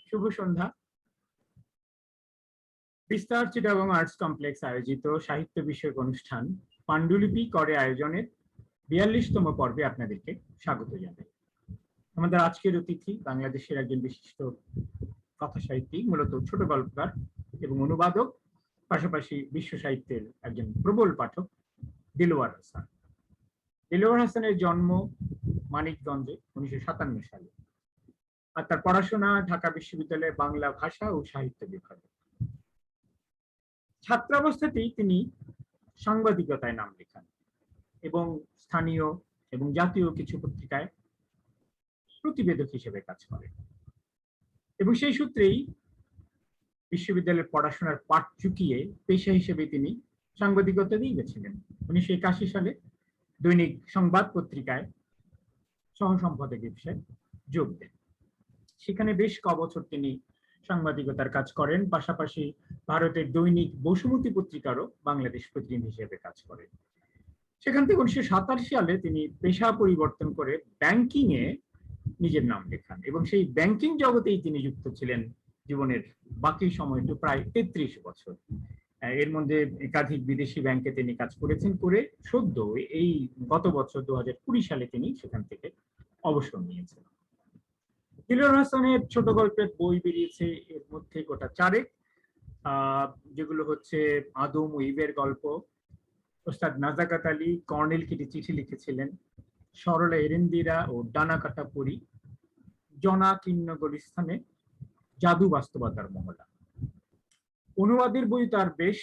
শুভ সন্ধ্যা। বিস্তার Chittagong arts complex আয়োজিত সাহিত্য বিষয়ক অনুষ্ঠান পাণ্ডুলিপি করে আয়োজনের ৪২তম পর্বে আপনাদেরকে স্বাগত জানাই। আমাদের আজকের অতিথি বাংলাদেশের একজন বিশিষ্ট কথা সাহিত্যিক, মূলত ছোট গল্পকার এবং অনুবাদক, পাশাপাশি বিশ্ব সাহিত্যের একজন প্রবল পাঠক দিলওয়ার হাসান। দিলওয়ার হাসানের জন্ম মানিকগঞ্জে 1957 সালে, আর তার পড়াশোনা ঢাকা বিশ্ববিদ্যালয়ের বাংলা ভাষা ও সাহিত্য বিভাগে। ছাত্রাবস্থাতেই তিনি সাংবাদিকতায় নাম লেখান এবং স্থানীয় এবং জাতীয় কিছু পত্রিকায় প্রতিবেদক হিসেবে কাজ করেন, এবং সেই সূত্রেই বিশ্ববিদ্যালয়ের পড়াশোনার পাঠ চুকিয়ে পেশা হিসেবে তিনি সাংবাদিকতাতেই বেছে নেন। 1981 সালে দৈনিক সংবাদ পত্রিকায় সহ সম্পাদক হিসেবে যোগ দেন। সেখানে বেশ কবছর তিনি সাংবাদিকতার কাজ করেন, পাশাপাশি ভারতের দৈনিক বসুমতী পত্রিকারও বাংলাদেশ প্রতিনিধি হিসেবে কাজ করেন। সেখান থেকে 1987 সালে তিনি পেশা পরিবর্তন করে ব্যাংকিং এ নিজের নাম লেখান, এবং সেই ব্যাংকিং জগতেই তিনি যুক্ত ছিলেন জীবনের বাকি সময়টা প্রায় 33 বছর। এর মধ্যে একাধিক বিদেশি ব্যাংকে তিনি কাজ করেছেন, করে সদ্য এই গত বছর 2020 সালে তিনি সেখান থেকে অবসর নিয়েছেন। দিলওয়ার হাসানের ছোট গল্পের বই বেরিয়েছে, এর মধ্যে গোটা 4 যেগুলো হচ্ছে আদম ও ইবের গল্প, ওস্তাদ নাজাকাত আলী কর্নেলকে একটি চিঠি লিখেছিলেন, সরলা এরেন্দিরা ও ডানা কাটা পরি, জনাকীর্ণ গলিস্থানে, জাদু বাস্তবতার মহড়া। অনুবাদের বই তার বেশ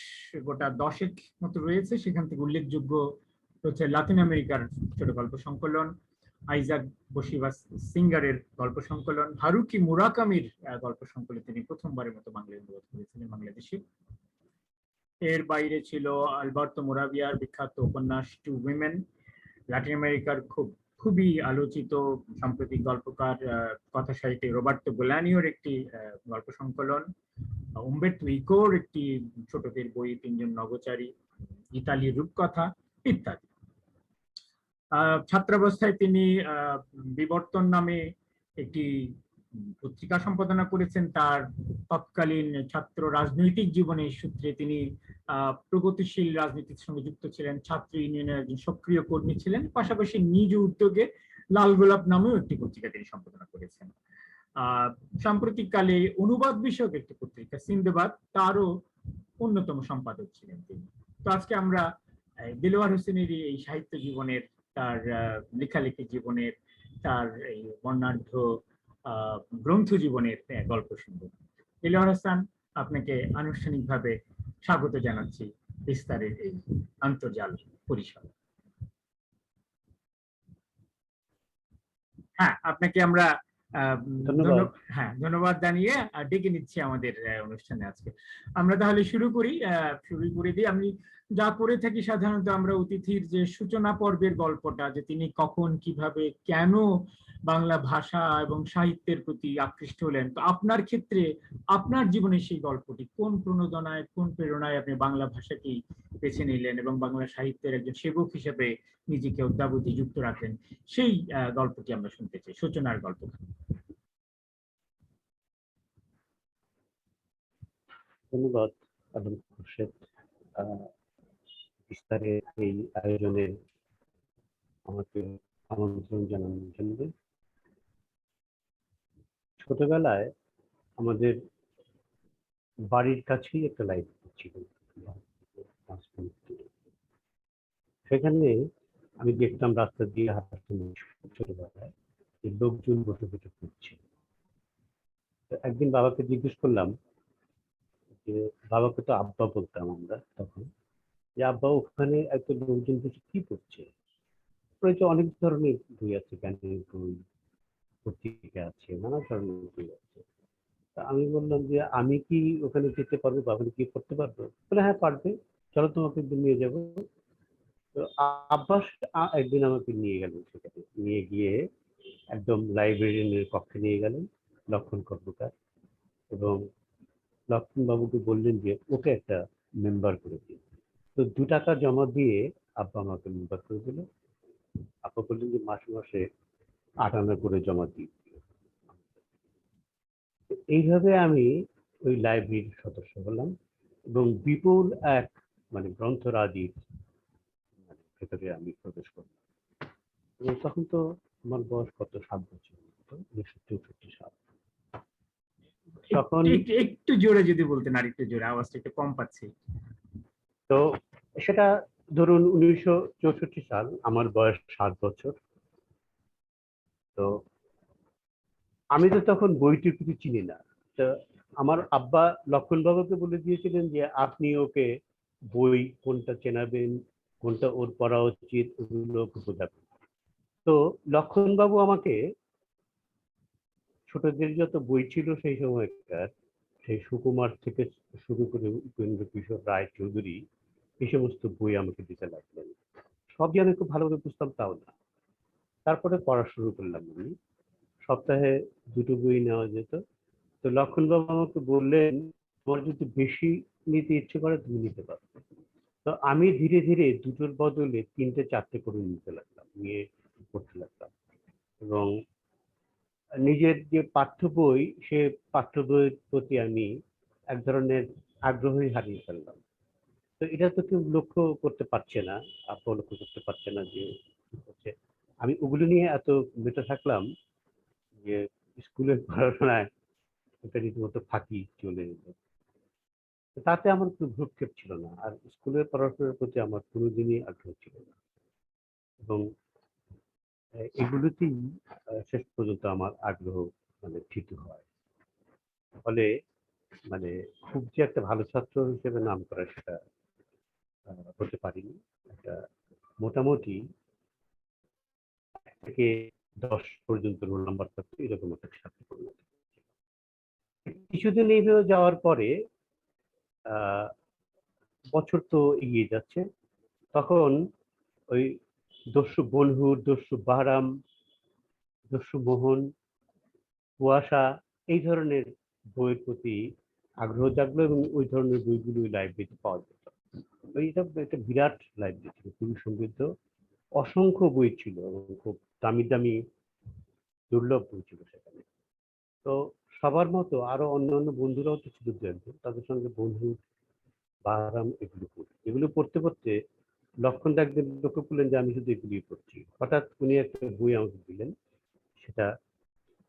গোটা 10 মতো রয়েছে। সেখান থেকে উল্লেখযোগ্য হচ্ছে লাতিন আমেরিকার ছোট গল্প সংকলন, আইজাক বশিবাস সিঙ্গারের গল্প সংকলন, হারুকি মুরাকামির গল্প সংকলন তিনি প্রথমবারের মতো বাংলায় অনুবাদ করেছিলেন বাংলাদেশে। এর বাইরে ছিল আলবার্তো মোরাভিয়ার বিখ্যাত উপন্যাস টু উইমেন, লাতিন আমেরিকার খুবই আলোচিত সাম্প্রতিক গল্পকার কথা সাহিত্যে রবার্তো বোলানিওর একটি গল্প সংকলন, উম্বের্তো ইকোর একটি ছোটদের বই 3 জন নভোচারী, ইতালির রূপকথা ইত্যাদি। ছাত্রাবস্থায় তিনি বিবর্তন নামে একটি পত্রিকা সম্পাদনা করেছেন। তার তৎকালীন ছাত্র রাজনৈতিক জীবনের সূত্রে তিনি প্রগতিশীল রাজনীতির সঙ্গে যুক্ত ছিলেন, ছাত্র ইউনিয়নের একজন সক্রিয় কর্মী ছিলেন, পাশাপাশি নিজ উদ্যোগে লাল গোলাপ নামেও একটি পত্রিকা তিনি সম্পাদনা করেছেন। সাম্প্রতিককালে অনুবাদ বিষয়ক একটি পত্রিকা সিন্দাবাদ, তারও অন্যতম সম্পাদক ছিলেন তিনি। তো আজকে আমরা দিলওয়ার হোসেনের এই সাহিত্য জীবনের, তার লেখালেখি জীবনের, তার এই বর্ণাঢ্য গ্রন্থ জীবনের গল্প শুনব। দিলওয়ার হোসেন, আপনাকে আনুষ্ঠানিকভাবে স্বাগত জানাচ্ছি বিস্তারের এই আন্তর্জাল পরিসরে। হ্যাঁ, আপনাকে আমরা ধন্যবাদ জানিয়ে ডেকে নিচ্ছি আমাদের অনুষ্ঠানে। আজকে আমরা তাহলে শুরু করে দিই। আমি যা করে থাকি সাধারণত, আমরা অতিথির যে সূচনা পর্বের গল্পটা, যে তিনি কখন, কিভাবে, কেন বাংলা ভাষা এবং সাহিত্যের প্রতি আকৃষ্ট হলেন, তো আপনার ক্ষেত্রে আপনার জীবনের সেই গল্পটি কোন প্রণোদনায়, কোন প্রেরণায় আপনি বাংলা ভাষাকেই বেছে নিলেন এবং বাংলা সাহিত্যের একজন সেবক হিসেবে নিজেকে অদ্যাবধি যুক্ত রাখলেন, সেই গল্পটি আমরা শুনতে চাই, সূচনার গল্প। ধন্যবাদ আদম খুরশেদ, বিস্তারের এই আয়োজনে আমাকে আমন্ত্রণ জানানোর জন্য। ছোটবেলায় আমাদের বাড়ির কাছেই একটা লাইব্রেরি ছিল, সেখানে আমি দেখতাম রাস্তা দিয়ে হাঁটার সময় ছোটবেলায় লোকজন বসে বসে পড়ছে। একদিন বাবাকে জিজ্ঞেস করলাম, যে বাবাকে তো আব্বা বলতাম আমরা তখন, যে আব্বা ওখানে এত লোকজন বসে কি করছে? অনেক ধরনের বই আছে, গানের বই, পত্রিকা আছে, নানা ধরনের বই আছে। আমি বললাম যে আমি কি ওখানে যেতে পারবো, বাবা কি করতে পারবো? বলে হ্যাঁ পারবে, চলো তোমাকে নিয়ে যাবো। তো আব্বাস একদিন আমাকে নিয়ে গেলেন, সেখানে নিয়ে গিয়ে একদম লাইব্রেরিয়ানের কক্ষে নিয়ে গেলেন লক্ষণ কর্মকার, এবং লক্ষণ বাবুকে বললেন যে ওকে একটা মেম্বার করে দিন। তো 2 টাকা জমা দিয়ে আব্বা আমাকে মেম্বার করে দিল। আব্বা বললেন যে মাসে মাসে 8 আনা করে জমা দিই। এইভাবে আমি ওই লাইব্রেরির সদস্য হলাম এবং বিপুল এক মানে গ্রন্থরাজির মানে ভেতরে আমি প্রবেশ করলাম। এবং তখন তো আমার বয়স কত, 7 বছর, 1964 সাল। তখন একটু একটু জোরে যদি বলতেন, আর একটু জোরে, আওয়াজটা একটু কম পাচ্ছি। তো সেটা ধরুন 1964 সাল, আমার বয়স 7 বছর। তো আমি তো তখন বইটির কিছু চিনি না। তো আমার আব্বা লক্ষণ বাবুকে বলে দিয়েছিলেন যে আপনি ওকে বই কোনটা চেনাবেন, কোনটা ওর পড়া উচিত, ওগুলো ওকে বোঝাবেন। তো লক্ষণ বাবু আমাকে ছোটদের যত বই ছিল সেই সময়কার, সেই সুকুমার থেকে শুরু করে উপেন্দ্র কিশোর রায় চৌধুরী, এই সমস্ত বই আমাকে দিতে লাগলেন। সব যে আমি খুব ভালোভাবে বুঝতাম তাও না। তারপরে পড়া শুরু করলাম আমি। সপ্তাহে 2টো বই নেওয়া যেত। তো লক্ষণবাবু আমাকে বললেন, তোমার যদি বেশি নিতে ইচ্ছে করে তুমি নিতে পারো। তো আমি ধীরে ধীরে 2টোর বদলে 3টে 4টে করে নিতে লাগলাম, নিয়ে পড়তে লাগলাম। এবং নিজের যে পাঠ্য বই, সে পাঠ্য বইয়ের প্রতি আমি এক ধরনের আগ্রহই হারিয়ে ফেললাম। তো এটা তো কেউ লক্ষ্য করতে পারছে না, আপনি লক্ষ্য করতে পারছে না যে কি হচ্ছে। আমি ওগুলো নিয়ে এত মেতে থাকলাম যে স্কুলের পড়াশোনায় এটা রীতিমতো ফাঁকি চলে যেত। তাতে আমার কোনো ভ্রুক্ষেপ ছিল না, আর স্কুলের পড়াশোনার প্রতি আমার কোনোদিনই আগ্রহ ছিল না। এবং এগুলোতেই শেষ পর্যন্ত আমার আগ্রহ মানে থিত হয়। ফলে মানে খুব যে একটা ভালো ছাত্র হিসেবে নাম করা সেটা হতে পারিনি। একটা মোটামুটি থেকে 10 পর্যন্ত রোল নাম্বার থাকতো, এরকম একটা ছাত্র পরিণত হয়েছি। কিছুদিন এইভাবে যাওয়ার পরে আহ বছর তো এগিয়ে যাচ্ছে। তখন ওই দস্যু বনহুর, দস্যু বাহারাম, দস্যু মোহন, কুয়াশা, এই ধরনের বইয়ের প্রতি আগ্রহ জাগলো এবং ওই ধরনের বইগুলো ওই লাইব্রেরিতে পাওয়া যেত। ওইটা একটা বিরাট লাইব্রেরি ছিল, খুবই সমৃদ্ধ, অসংখ্য বই ছিল এবং খুব দামি দামি দুর্লভ বই ছিল সেখানে। তো সবার মতো আরো অন্যান্য বন্ধুরাও তো ছিল দু একজন, তাদের সঙ্গে বন্ধু বাহারাম এগুলো পড়তে পড়তে লক্ষণ একদিন লক্ষ্য করলেন যে আমি শুধু এগুলি পড়ছি। হঠাৎ উনি একটা বই আমাকে দিলেন, সেটা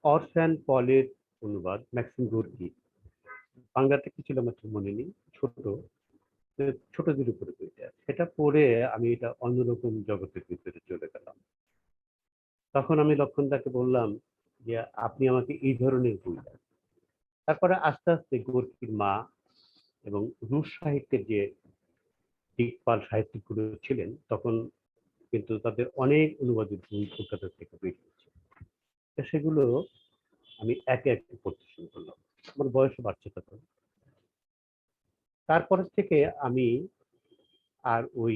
অরফ্যান পলের অনুবাদ, ম্যাক্সিম গোর্কি। বাংলাটা কি ছিল আমার ঠিক মনে নেই, ছোট ছোটদের উপরে বইটা। সেটা পড়ে আমি এটা অন্যরকম জগতের ভিতরে চলে গেলাম। তখন আমি লক্ষণদাকে বললাম যে আপনি আমাকে এই ধরনের বই দেন। তারপরে আস্তে আস্তে গোর্কির মা এবং রুশ সাহিত্যের যে দিকপাল সাহিত্যিকগুলো ছিলেন, তখন কিন্তু তাদের অনেক অনুবাদিত বই কলকাতা থেকে বেরিয়েছে। সেগুলো আমি একে একে পড়তে শুরু করলাম। আমার বয়সও বাড়ছে তখন। তারপরের থেকে আমি আর ওই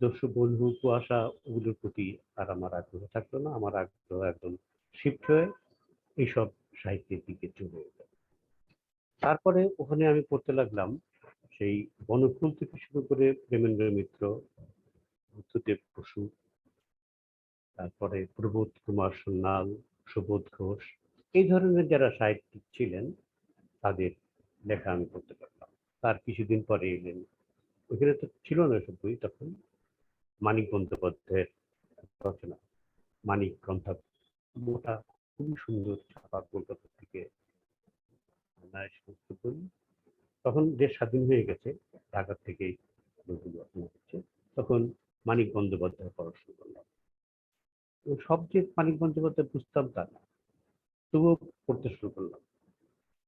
দস্যু বন্ধু, কুয়াশা, ওগুলোর প্রতি আর আমার আগ্রহ থাকলো না। আমার আগ্রহ একদম শিফট হয়ে এইসব সাহিত্যের দিকে চলে এলো। তারপরে ওখানে আমি পড়তে লাগলাম সেই বনফুল থেকে শুরু করে প্রেমেন্দ্র মিত্র, বুদ্ধদেব বসু, তারপরে প্রবোধ কুমার সান্যাল, সুবোধ ঘোষ, এই ধরনের যারা সাহিত্যিক ছিলেন তাদের লেখা আমি পড়তে পারলাম। তার কিছুদিন পরে এলেন, ওখানে তো ছিল না এসব বই তখন, মানিক বন্দ্যোপাধ্যায়ের রচনা মানিক গ্রন্থা, মোটা, খুবই সুন্দর ছাপা, কলকাতা থেকে আনা এই সমস্ত বই। তখন দেশ স্বাধীন হয়ে গেছে, ঢাকা থেকেই বইগুলো আনা হচ্ছে। তখন মানিক বন্দ্যোপাধ্যায় পড়া শুরু করলাম। তো সব যে মানিক বন্দ্যোপাধ্যায় বুঝতাম তা না, তবুও পড়তে শুরু করলাম।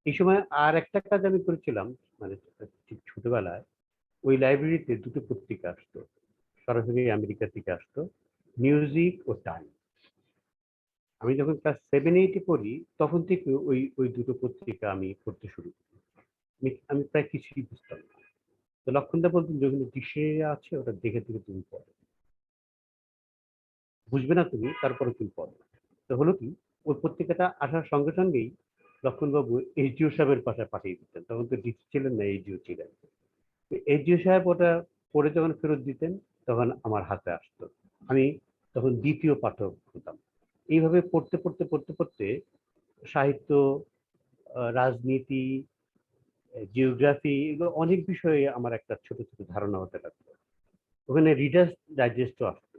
এই সময় আর একটা কাজ আমি করেছিলাম, মানে ঠিক ছোটবেলায় ওই লাইব্রেরিতে 2টো পত্রিকা আসতো, সরাসরি আমেরিকা থেকে আসতো, মিউজিক ও টাইম। আমি যখন ক্লাস 7-8-এ পড়ি তখন থেকে ওই ওই 2টো পত্রিকা আমি পড়তে শুরু করি। আমি প্রায় কিছুই বুঝতাম না। তো লক্ষণদা বলতেন যে ওখানে দৃশ্যে আছে, ওটা দেখে দেখে তুমি পড়ো, বুঝবে না তুমি, তারপরে তুমি পড়ো। তো হলো কি, ওই পত্রিকাটা আসার সঙ্গে সঙ্গেই লক্ষণবাবু এইচডিও সাহেবের পাশে পাঠিয়ে দিতেন। তখন তো ডিসি ছিলেন না, এইচডিও ছিলেন। এইচডিও সাহেব ওটা পড়ে যখন ফেরত দিতেন তখন আমার হাতে আসতো। আমি তখন দ্বিতীয় পাঠক হতাম। এইভাবে পড়তে পড়তে পড়তে পড়তে সাহিত্য রাজনীতি, জিওগ্রাফি, এগুলো অনেক বিষয়ে আমার একটা ছোট ছোট ধারণা হতে লাগলো। ওখানে রিডার্স ডাইজেস্টও আসতো।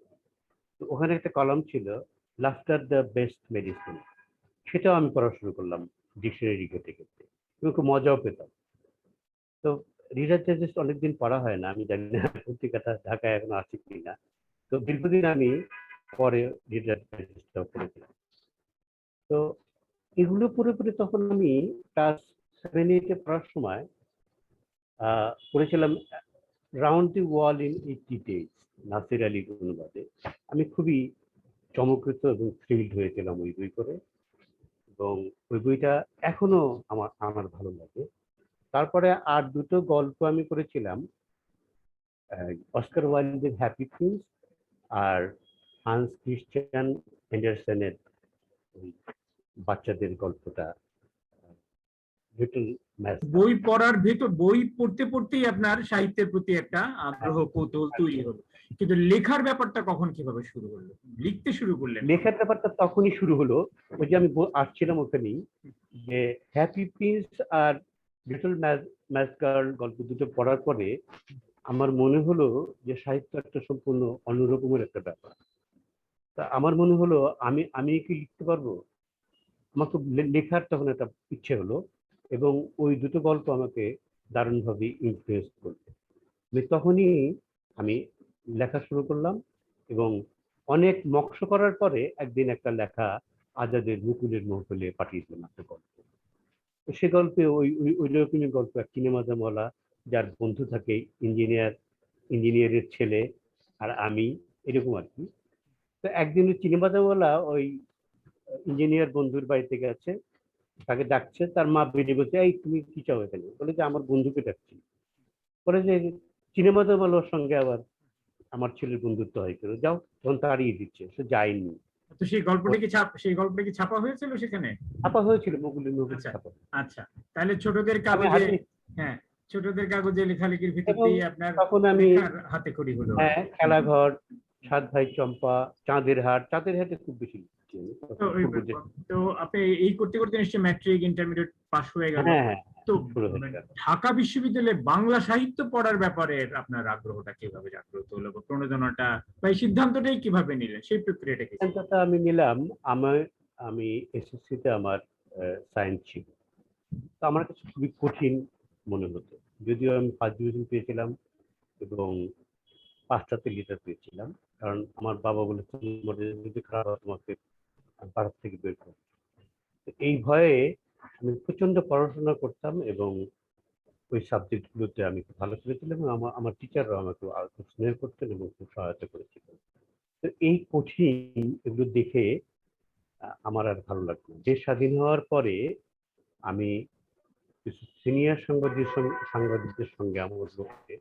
তো ওখানে একটা কলাম ছিল, লাফটার দ্য বেস্ট মেডিসিন। সেটাও আমি পড়া শুরু করলাম ডিকশনারি ঘেটে ঘেটে, এবং খুব মজাও পেতাম। তো রিডার ডাইজেস্ট অনেকদিন পড়া হয় না, আমি জানি না পত্রিকাটা ঢাকায় এখন আছে কিনা। তো দীর্ঘদিন আমি পরে রিডার ডাইজেস্টটাও পড়েছিলাম। তো এগুলো পড়ে পড়ে তখন আমি ক্লাস 7-8 পড়ার সময় পড়েছিলাম round the wall in 80 days, Nasir আলীর অনুবাদে। আমি খুবই চমকৃত এবং থ্রিল্ড হয়েছিলাম ওই বই করে, এবং ওই বইটা এখনো আমার আমার ভালো লাগে। তারপরে আর দুটো গল্প আমি করেছিলাম, অস্কার ওয়াইল্ডের হ্যাপি প্রিন্স আর হান্স ক্রিশ্চিয়ান অ্যান্ডারসেনের ওই বাচ্চাদের গল্পটা, লিটল ম্যাস। বই পড়ার ভেতর, বই পড়তে পড়তেই আপনার সাহিত্যের প্রতি একটা আগ্রহ, কৌতূহল তৈরি হলো, কিন্তু লেখার ব্যাপারটা কখন কিভাবে শুরু হলো, লিখতে শুরু করলেন? লেখার ব্যাপারটা তখনই শুরু হলো, ওই যে আমি আসছিলাম ওখানেই, যে হ্যাপি প্রিন্স আর লিটল ম্যাস গার্ল গল্প দুটো পড়ার পরে আমার মনে হলো যে সাহিত্য একটা সম্পূর্ণ অন্যরকমের একটা ব্যাপার। তা আমার মনে হলো আমি আমি কি লিখতে পারবো। আমার খুব লেখার তখন একটা ইচ্ছে হলো, এবং ওই দুটো গল্প আমাকে দারুণভাবে ইনফ্লুয়েন্স করলো। তখনই আমি লেখা শুরু করলাম, এবং অনেক মক্ষ করার পরে একদিন একটা লেখা আজাদের মুকুলের মহফিলে পাঠিয়েছিলাম একটা গল্প। তো সে গল্পে ওই ওই ওই রকমই গল্প, এক চিনেমাজামওয়ালা যার বন্ধু থাকে ইঞ্জিনিয়ারের ছেলে, আর আমি, এরকম আর কি। তো একদিন ওই চিনেমাজামওয়ালা ওই ইঞ্জিনিয়ার বন্ধুর বাড়িতে গেছে, তাকে ডাকছে, তার মা বেরিয়ে বলছে, এই তুমি কি চাও এখানে? বলে যে আমার বন্ধুকে ডাকছি। বলে যে চিনেমাজামওয়ালার সঙ্গে আবার আমার ছেলের বন্ধুত্ব হয় কেন, যাও। তখন তাড়িয়ে দিচ্ছে, সে যায়নি। তো সেই গল্পটা কি ছাপা হয়েছিল সেখানে? ছাপা হয়েছিল, মুকুলের মহফিল আচ্ছা ছাপা। আচ্ছা, তাহলে ছোটদের আমি কাগজে, হাতে, হ্যাঁ, ছোটদের কাগজে লেখালেখির ভিতর এবং দিয়ে আপনার তখন আমি, লেখার হাতে খড়ি হলো। হ্যাঁ, খেলাঘর, সাত ভাই চম্পা, চাঁদের হাটে খুব বেশি লিখছি আমি, তো তখন পূর্ব দেশ। তো আপনি এই করতে করতে নিশ্চয়ই ম্যাট্রিক ইন্টারমিডিয়েট পাশ হয়ে গেল। হ্যাঁ হ্যাঁ, তো শুরু হয়ে গেল। ঢাকা বিশ্ববিদ্যালয়ে বাংলা সাহিত্য পড়ার ব্যাপারে আপনার আগ্রহটা কিভাবে জাগ্রত হলো, বা প্রণোদনাটা বা এই সিদ্ধান্তটাই কিভাবে নিলেন, সেই প্রক্রিয়াটা কি ছিল? সিদ্ধান্তটা আমি নিলাম, আমি এসএসসিতে আমার সায়েন্স ছিল। তো আমার কাছে খুবই কঠিন মনে হতো, যদিও আমি ফার্স্ট ডিভিশন পেয়েছিলাম এবং 5টাতে লিটার পেয়েছিলাম। কারণ আমার বাবা বলেছেন, যদি খারাপ হয় তোমাকে পাড়ার থেকে বের করো। এই ভয়ে আমি প্রচন্ড পড়াশোনা করতাম, এবং ওই সাবজেক্ট গুলোতে আমি খুব ভালো করেছিলাম, এবং আমার টিচাররাও আমাকে খুব স্নেহ করতেন এবং খুব সহায়তা করেছিলেন। তো এই কঠিন এগুলো দেখে আমার আর ভালো লাগলো না। দেশ স্বাধীন হওয়ার পরে আমি কিছু সিনিয়র সাংবাদিকদের সঙ্গে আমার মধ্যে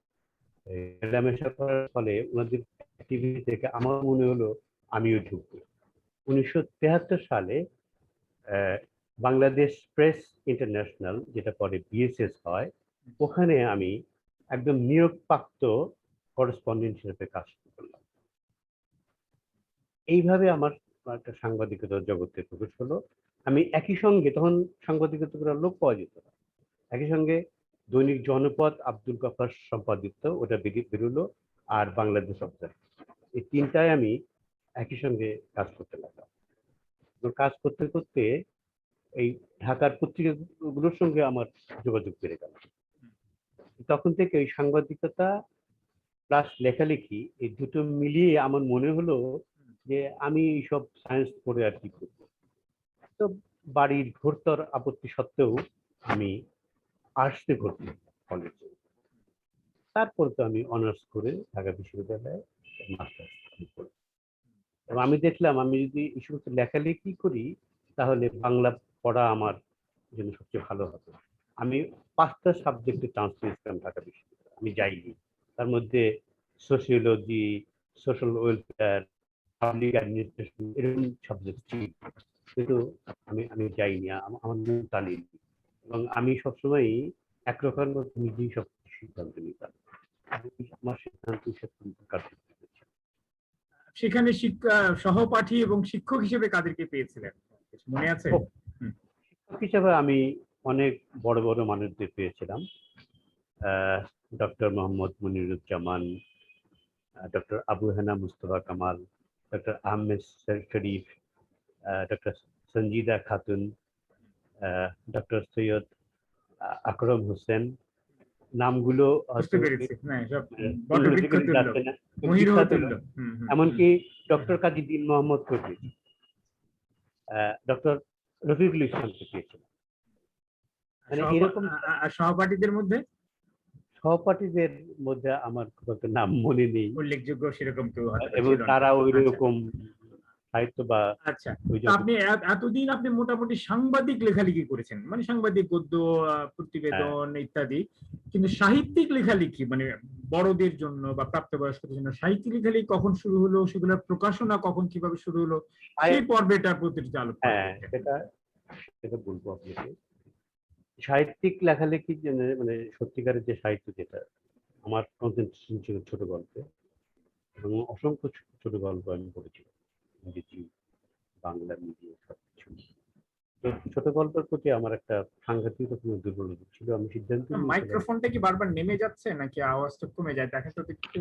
মেলামেশা করার ফলে ওনাদের অ্যাক্টিভিটি থেকে আমার মনে হলো আমিও ঢুকবো। 1973 সালে বাংলাদেশ প্রেস ইন্টারন্যাশনাল, যেটা পরে বিএসএস হয়, ওখানে আমি একদম নিয়োগপ্রাপ্ত করেসপন্ডেন্ট হিসেবে কাজ করলাম। এইভাবে আমার একটা সাংবাদিকতার জগতে প্রবেশ হলো। আমি একই সঙ্গে, তখন সাংবাদিকতা করার লোক পাওয়া যেত না, একই সঙ্গে দৈনিক জনপদ আব্দুল গফফার সম্পাদিত ওটা বেরোলো, আর বাংলাদেশ অবজার্ভার, এই তিনটায় আমি একই সঙ্গে কাজ করতে লাগলাম। কাজ করতে করতে এই ঢাকার পত্রিকাগুলোর সঙ্গে আমার যোগাযোগ বেড়ে গেল। তখন থেকে ওই সাংবাদিকতা প্লাস লেখালেখি, এই দুটো মিলিয়ে আমার মনে হলো যে আমি এইসব সায়েন্স পড়ে আর কি করবো। তো বাড়ির ঘোরতর আপত্তি সত্ত্বেও আমি আর্টসে ভর্তি কলেজে। তারপর তো আমি অনার্স করে ঢাকা বিশ্ববিদ্যালয়ে মাস্টার্স করি। এবং আমি দেখলাম আমি যদি এই সমস্ত লেখালেখি করি তাহলে বাংলা পড়া আমার জন্য সবচেয়ে ভালো হবে। আমি 5টা সাবজেক্টে চান্স পেয়েছিলাম ঢাকা বিশ্ববিদ্যালয়ে, আমি যাইনি। তার মধ্যে sociology, social welfare, public administration, এরকম সাবজেক্ট ছিল, কিন্তু আমি যাইনি, আমার মন টানেনি। এবং আমি সবসময় একরকম নিজেই সব সিদ্ধান্ত নিতাম, আমার সিদ্ধান্ত কার্যকরী হয়েছে। সেখানে সহপাঠী এবং শিক্ষক হিসেবে কাদেরকে পেয়েছিলেন, কিছু মনে আছে? শিক্ষক হিসেবে আমি অনেক বড় বড় মানুষদের পেয়েছিলাম। Doctor Mohammad Moniruzzaman, doctor Abu Hena Mustafa Kamal, doctor Ahmed শরীফ, ডক্টর সঞ্জিদা খাতুন, ডক্টর সৈয়দ আকরম হোসেন। নামগুলো বুঝতে হয়তো পেরেছি, না সব মনে বটবৃক্ষ তুল্য, যাচ্ছে না, খুব মহিরুহ বিখ্যাত তুল্য। নয়। হুম হুম হুম। এমনকি ডক্টর কাজী দিন মোহাম্মদ খতিব, ডক্টর রফিকুল ইসলামকে পেয়েছিলাম। মানে এরকম আর সহপাঠীদের মধ্যে সহপাঠীদের মধ্যে আমার খুব একটা নাম মনে নেই, উল্লেখযোগ্য সেরকম কেউ হয়তো এবং ছিল না। তারা ওই আচ্ছা রকম সাহিত্য বা আচ্ছা। ওই তো আপনি এতদিন আপনি মোটামুটি সাংবাদিক লেখালেখি করেছেন, মানে সাংবাদিক গদ্য, প্রতিবেদন ইত্যাদি, কিন্তু সাহিত্যিক লেখালেখি মানে বড়দের জন্য বা প্রাপ্তবয়স্কদের জন্য সাহিত্যিক লেখালেখি কখন শুরু হলো, সেগুলোর প্রকাশনা কখন কিভাবে শুরু হলো, সেই পর্বেটা প্রতিটি আলোচনা হ্যাঁ, করতেন। সেটা সেটা বলবো আপনাকে। সাহিত্যিক লেখালেখির জন্য মানে সত্যিকারের যে সাহিত্য, যেটা আমার কনসেন্ট্রেশন ছিল ছোট গল্পে, এবং অসংখ্য ছোট গল্প আমি পড়েছি, ইংরেজি, বাংলা মিডিয়াম সবকিছু। তো ছোট গল্পের প্রতি আমার একটা সাংঘাতিক রকমের দুর্বলতা ছিল। আমি সিদ্ধান্ত নিয়েছিলাম, মাইক্রোফোনটা কি বারবার নেমে যাচ্ছে নাকি আওয়াজটা কমে যায়, দেখেন তো একটু,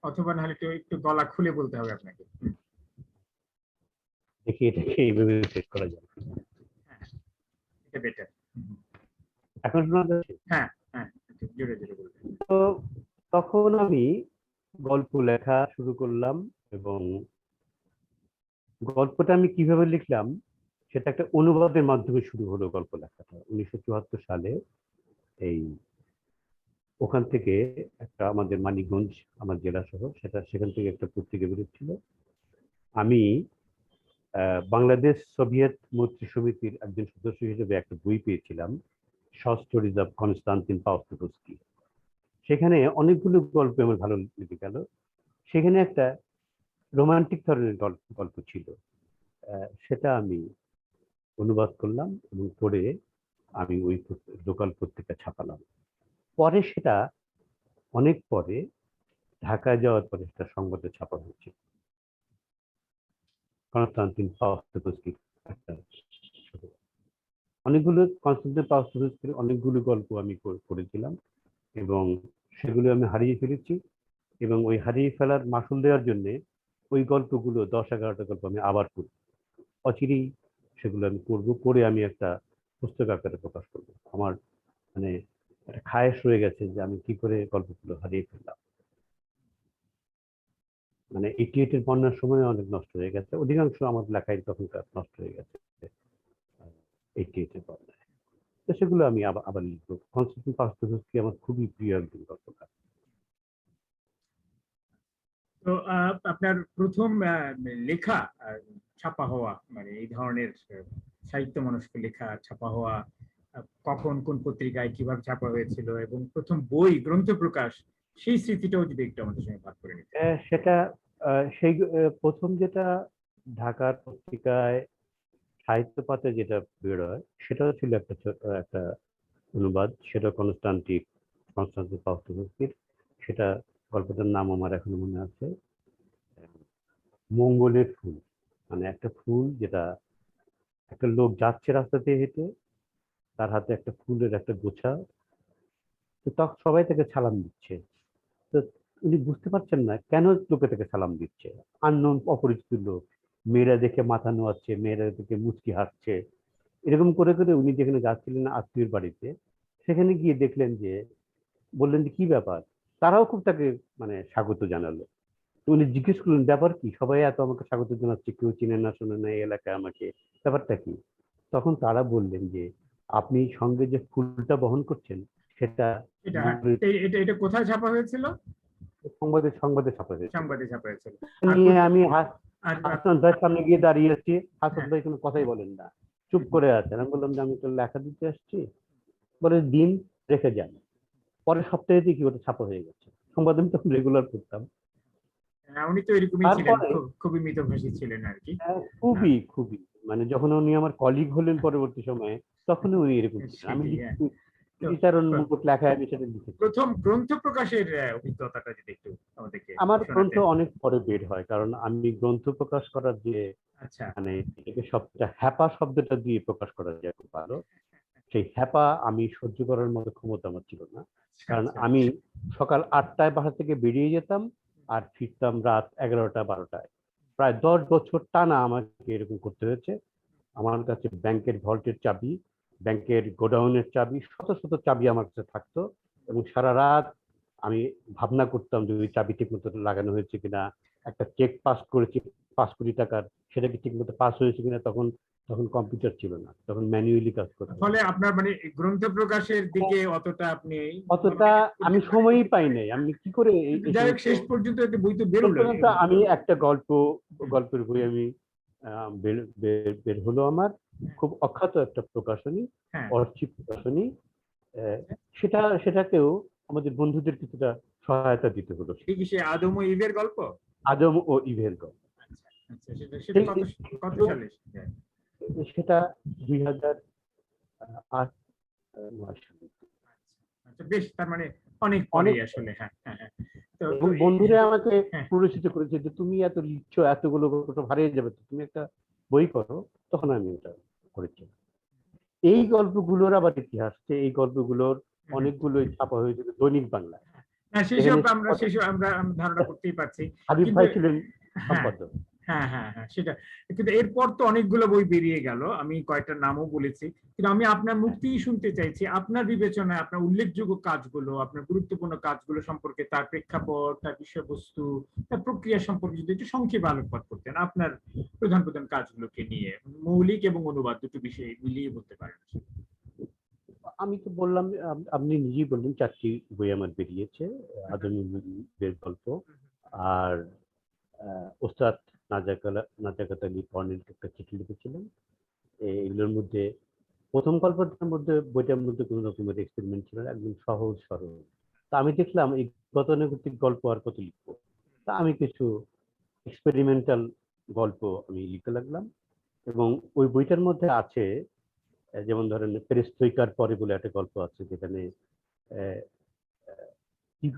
অথবা নাহলে একটু একটু গলা খুলে বলতে হবে আপনাকে। দেখি এটাকে এইভাবে সেট করা যায়। হ্যাঁ, এটা বেটার। এখন শোনা যাচ্ছে? হ্যাঁ হ্যাঁ, একটু জোরে জোরে বলবেন। তো তখন আমি গল্প লেখা শুরু করলাম, এবং গল্পটা আমি কিভাবে লিখলাম সেটা একটা অনুবাদের মাধ্যমে শুরু হলো। গল্প লেখাটা 1974 সালে এই ওখান থেকে একটা, আমাদের মানিকগঞ্জ আমার জেলা শহর, সেখান থেকে একটা পত্রিকা বেরোচ্ছিল। আমি বাংলাদেশ সোভিয়েত মৈত্রী সমিতির একজন সদস্য হিসেবে একটা বই পেয়েছিলাম, শর্ট স্টোরিজ অফ কনস্টান্তিন পাওস্টোভস্কি। সেখানে অনেকগুলো গল্প আমার ভালো লেগে গেল। সেখানে একটা রোমান্টিক ধরনের গল্প ছিল, সেটা আমি অনুবাদ করলাম এবং পড়ে আমি ওই লোকাল পত্রিকা ছাপালাম। পরে সেটা অনেক পরে ঢাকায় যাওয়ার পরে সেটা সংবাদে ছাপা হয়েছে। কনস্টান্তিন পাওস্টোভস্কির একটা ছোট, অনেকগুলো কনস্টান্তিন পাওস্টোভস্কির অনেকগুলো গল্প আমি পড়েছিলাম, এবং সেগুলো আমি হারিয়ে ফেলেছি। এবং ওই হারিয়ে ফেলার মাসুল দেওয়ার জন্য ওই গল্পগুলো 10-11টা গল্প আমি আবার পড়ি। অচিরেই সেগুলো আমি পড়বো, পড়ে আমি একটা পুস্তক আকারে প্রকাশ করবো। আমার মানে একটা খায়েশ রয়ে গেছে যে আমি কি করে গল্পগুলো হারিয়ে ফেললাম। মানে 88-এর বন্যার সময় অনেক নষ্ট হয়ে গেছে, অধিকাংশ আমার লেখাই তখনকার নষ্ট হয়ে গেছে 88-এর বন্যায়। তো সেগুলো আমি আবার আবার লিখবো। কনস্টান্তিন পাওস্টোভস্কি আমার খুবই প্রিয় একজন গল্পকার। তো আপনার প্রথম লেখা ছাপা হওয়া, মানে এই ধরনের সাহিত্য মনস্ক লেখা ছাপা হওয়া কখন, কোন পত্রিকায়, কিভাবে ছাপা হয়েছিল, এবং প্রথম বই গ্রন্থ প্রকাশ, সেই স্মৃতিটাও যদি একটু আমাদের সঙ্গে ভাগ করে নিতে। সেটা সেই প্রথম যেটা ঢাকার পত্রিকায় সাহিত্য পাতে যেটা বেরোয়, সেটাও ছিল একটা অনুবাদ। সেটা কনস্টান্তিন পাওস্টোভস্কির। সেটা গল্পটার নাম আমার এখনো মনে আছে, মঙ্গলের ফুল। মানে একটা ফুল, যেটা একটা লোক যাচ্ছে রাস্তা দিয়ে হেঁটে, তার হাতে একটা ফুলের একটা গোছা, তো তখন সবাই তাকে সালাম দিচ্ছে। তো উনি বুঝতে পারছেন না কেন লোকে তাকে সালাম দিচ্ছে। আননোন, অপরিচিত লোক, মেয়েরা দেখে মাথা নোয়াচ্ছে, মেয়েরা দেখে মুচকি হাসছে। এরকম করে করে উনি যেখানে যাচ্ছিলেন আত্মীয়ের বাড়িতে, সেখানে গিয়ে দেখলেন যে, বললেন যে কি ব্যাপার। তারাও খুব তাকে মানে স্বাগত জানালো। তো উনি জিজ্ঞেস করলেন, ব্যাপার কি, সবাই এত আমাকে স্বাগত জানাচ্ছে, কেউ চিনে না শোনে না এই এলাকায় আমাকে, ব্যাপারটা কি? তখন তারা বললেন যে, আপনি সঙ্গে যে ফুলটা বহন করছেন সেটা এটা এটা এটা কোথায় ছাপা হয়েছিল? সংবাদে সংবাদে ছাপা হয়েছিল। সংবাদে ছাপা হয়েছিল। আর নিয়ে আমি আর হাসান ভাইয়ের সামনে গিয়ে দাঁড়িয়ে আছি। হাসান হ্যাঁ, ভাই কোনো কথাই বলেন না, চুপ করে আছেন। আমি বললাম যে আমি তো লেখা দিতে আসছি। বলে, দিন, রেখে যান। পরের সপ্তাহে দেখি ওটা ছাপা হয়ে গেছে। সংবাদ আমি তখন রেগুলার করতাম। উনি তো এরকমই ছিলেন, তারপরে খুবই মিতভাষী ছিলেন আর কি। খুবই খুবই মানে যখন উনি আমার কলিগ হলেন পরবর্তী সময়ে, তখন উনি এরকম ছিলেন। আমি সেটাই, হ্যাঁ। তো বিচারণ মুকুট লেখায় আমি সেটা লিখেছি। প্রথম গ্রন্থ প্রকাশের অভিজ্ঞতাটা যদি একটু আমাদেরকে আমার গ্রন্থ শোনাতেন। অনেক পরে বের হয়, কারণ আমি গ্রন্থ প্রকাশ করার যে আচ্ছা। মানে এটাকে সবটা হ্যাপা শব্দটা দিয়ে প্রকাশ করা যায় খুব ভালো। সেই হ্যাপা আমি সহ্য করার মতো ক্ষমতা আমার ছিল না, কারণ আচ্ছা, আমি সকাল 8টায় বাসা থেকে বেরিয়ে যেতাম আর ফিরতাম রাত 11টা 12টায়। প্রায় 10 বছর টানা আমাকে এরকম করতে হয়েছে। আমার কাছে ব্যাংকের ভল্টের চাবি, ব্যাংকের গোডাউনের চাবি, শত শত চাবি আমার কাছে থাকতো, এবং সারা রাত আমি ভাবনা করতাম যে ওই চাবি ঠিক মতো লাগানো হয়েছে কিনা। একটা চেক পাস করেছি 5 কোটি টাকার, সেটা কি ঠিক মতো পাস হয়েছে কিনা। তখন তখন কম্পিউটার ছিল না, তখন ম্যানুয়ালি কাজ করতে ফলে হতো। আপনার মানে এই গ্রন্থ প্রকাশের দিকে অতটা আপনি অতটা মনোনিবেশ আমি করতে সময়ই পারেননি। পাই নাই, আমি কি করে এই কিন্তু এই যাই হোক সমস্ত। শেষ পর্যন্ত একটা বই তো শেষ বেরোলো পর্যন্ত এবং আমি একটা গল্পের বই আমি বের বের বের হলো আমার, খুব অখ্যাত একটা প্রকাশনী, হ্যাঁ, অর্চি প্রকাশনী। সেটাকেও আমাদের বন্ধুদের কিছুটা সহায়তা দিতে হলো। এই কি সে আদম ও ইভের গল্প? আদম ও ইভের গল্প। আচ্ছা, আচ্ছা, সেটা সেটা সেই কত কত সালে সেটা? সেটা 2008 9 সালে। আচ্ছা, বেশ, তার মানে অনেক পরে অনেক, আসলে। হ্যাঁ, হ্যাঁ, হ্যাঁ। তো তো এবং বন্ধুরা আমাকে হ্যাঁ, প্ররোচিত করেছে যে তুমি এত লিখছো, এতগুলো গল্প তো হারিয়ে যাবে, তো তুমি একটা বই করো। তখন আমি এটা করেছি। এই গল্পগুলোর আবার ইতিহাস আছে, এই গল্পগুলোর হুম। অনেকগুলোই ছাপা হয়েছিল দৈনিক বাংলায়। হ্যাঁ, এখানে সেসব আমরা ধারণা করতেই পারছি। হাবিব কিন্তু ভাই ছিলেন হ্যাঁ, সম্পাদক। হ্যাঁ, হ্যাঁ, হ্যাঁ, সেটা। কিন্তু এরপর তো অনেকগুলো বই বেরিয়ে গেল, আমি কয়েকটা নামও বলেছি। কিন্তু আমি আপনার মুখ থেকেই শুনতে চাইছি, আপনার বিবেচনায় আপনার উল্লেখযোগ্য কাজগুলো, আপনার গুরুত্বপূর্ণ কাজগুলো সম্পর্কে, তার প্রেক্ষাপট, তার বিষয়বস্তু, তার প্রক্রিয়া সম্পর্কে যদি একটু সংক্ষেপে আলোকপাত করতেন, আপনার প্রধান প্রধান কাজগুলোকে নিয়ে, মৌলিক এবং অনুবাদ দুটো বিষয় মিলিয়ে বলতে পারেন। আমি তো বললাম, আপনি নিজেই বললেন 4টি বই আমার বেরিয়েছে। আদমের গল্প, আর ওস্তাদ নাজাকাত আলী কর্নেলকে একটা চিঠি লিখেছিলেন। এগুলোর মধ্যে প্রথম গল্পটার মধ্যে, বইটার মধ্যে কোনো রকমের এক্সপেরিমেন্ট ছিল না, একদম সহজ সরল। তা আমি দেখলাম এই গতানুগতিক গল্প আর কত লিখবো। তা আমি কিছু এক্সপেরিমেন্টাল গল্প আমি লিখতে লাগলাম। এবং ওই বইটার মধ্যে আছে, যেমন ধরেন পেরেস্ট্রোইকার পরে বলে একটা গল্প আছে, যেখানে আহ,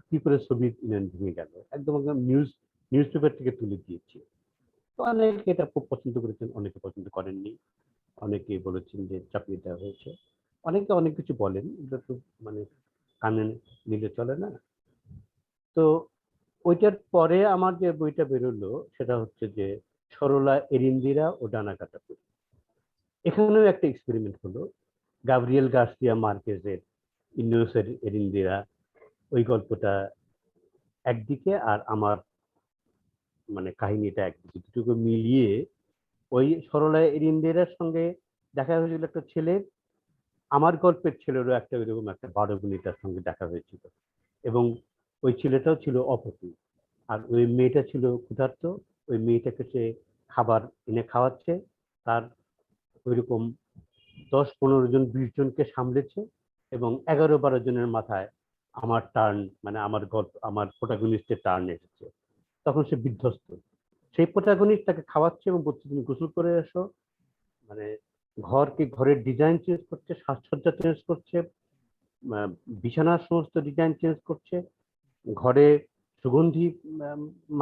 কি করে সোভিয়েত ইউনিয়ন ভেঙে গেল, একদম একদম নিউজ পেপার থেকে তুলে দিয়েছি। তো অনেকে এটা খুব পছন্দ করেছেন, অনেকে পছন্দ করেননি, অনেকে বলেছেন যে চাপিয়ে দেওয়া হয়েছে, অনেকে অনেক কিছু বলেন, এটা তো মানে কানে নিলে চলে না। তো ওইটার পরে আমার যে বইটা বেরোলো সেটা হচ্ছে যে সরলা এরিন্দিরা ও ডানা কাটা ফুল। এখানেও একটা এক্সপেরিমেন্ট হলো। গাব্রিয়েল গার্সিয়া মার্কেজের ইনোসের এরিন্দিরা, ওই গল্পটা একদিকে, আর আমার মানে কাহিনীটা একদিকে, দুটোকে মিলিয়ে ওই সরলা এরিন্দিরার সঙ্গে দেখা হয়েছিল একটা ছেলে, আমার গল্পের ছেলেরও একটা ওইরকম একটা বারবণিতার সঙ্গে দেখা হয়েছিল, এবং ওই ছেলেটাও ছিল অপটু, আর ওই মেয়েটা ছিল ক্ষুধার্ত। ওই মেয়েটাকে সে খাবার এনে খাওয়াচ্ছে, তার ওইরকম 10 15 জন 20 জনকে সামলেছে, এবং 11 12 জনের মাথায় আমার টার্ন, মানে আমার গল্প, আমার প্রোটাগনিস্টের টার্ন এসেছে। তখন সে বিধ্বস্ত। সেই প্রোটাগনিস্ট তাকে খাওয়াচ্ছে এবং বলছে তুমি গোসল করে এসো, মানে ঘরের ডিজাইন চেঞ্জ করছে, সাজসজ্জা চেঞ্জ করছে, আহ, বিছানার সমস্ত ডিজাইন চেঞ্জ করছে, ঘরে সুগন্ধি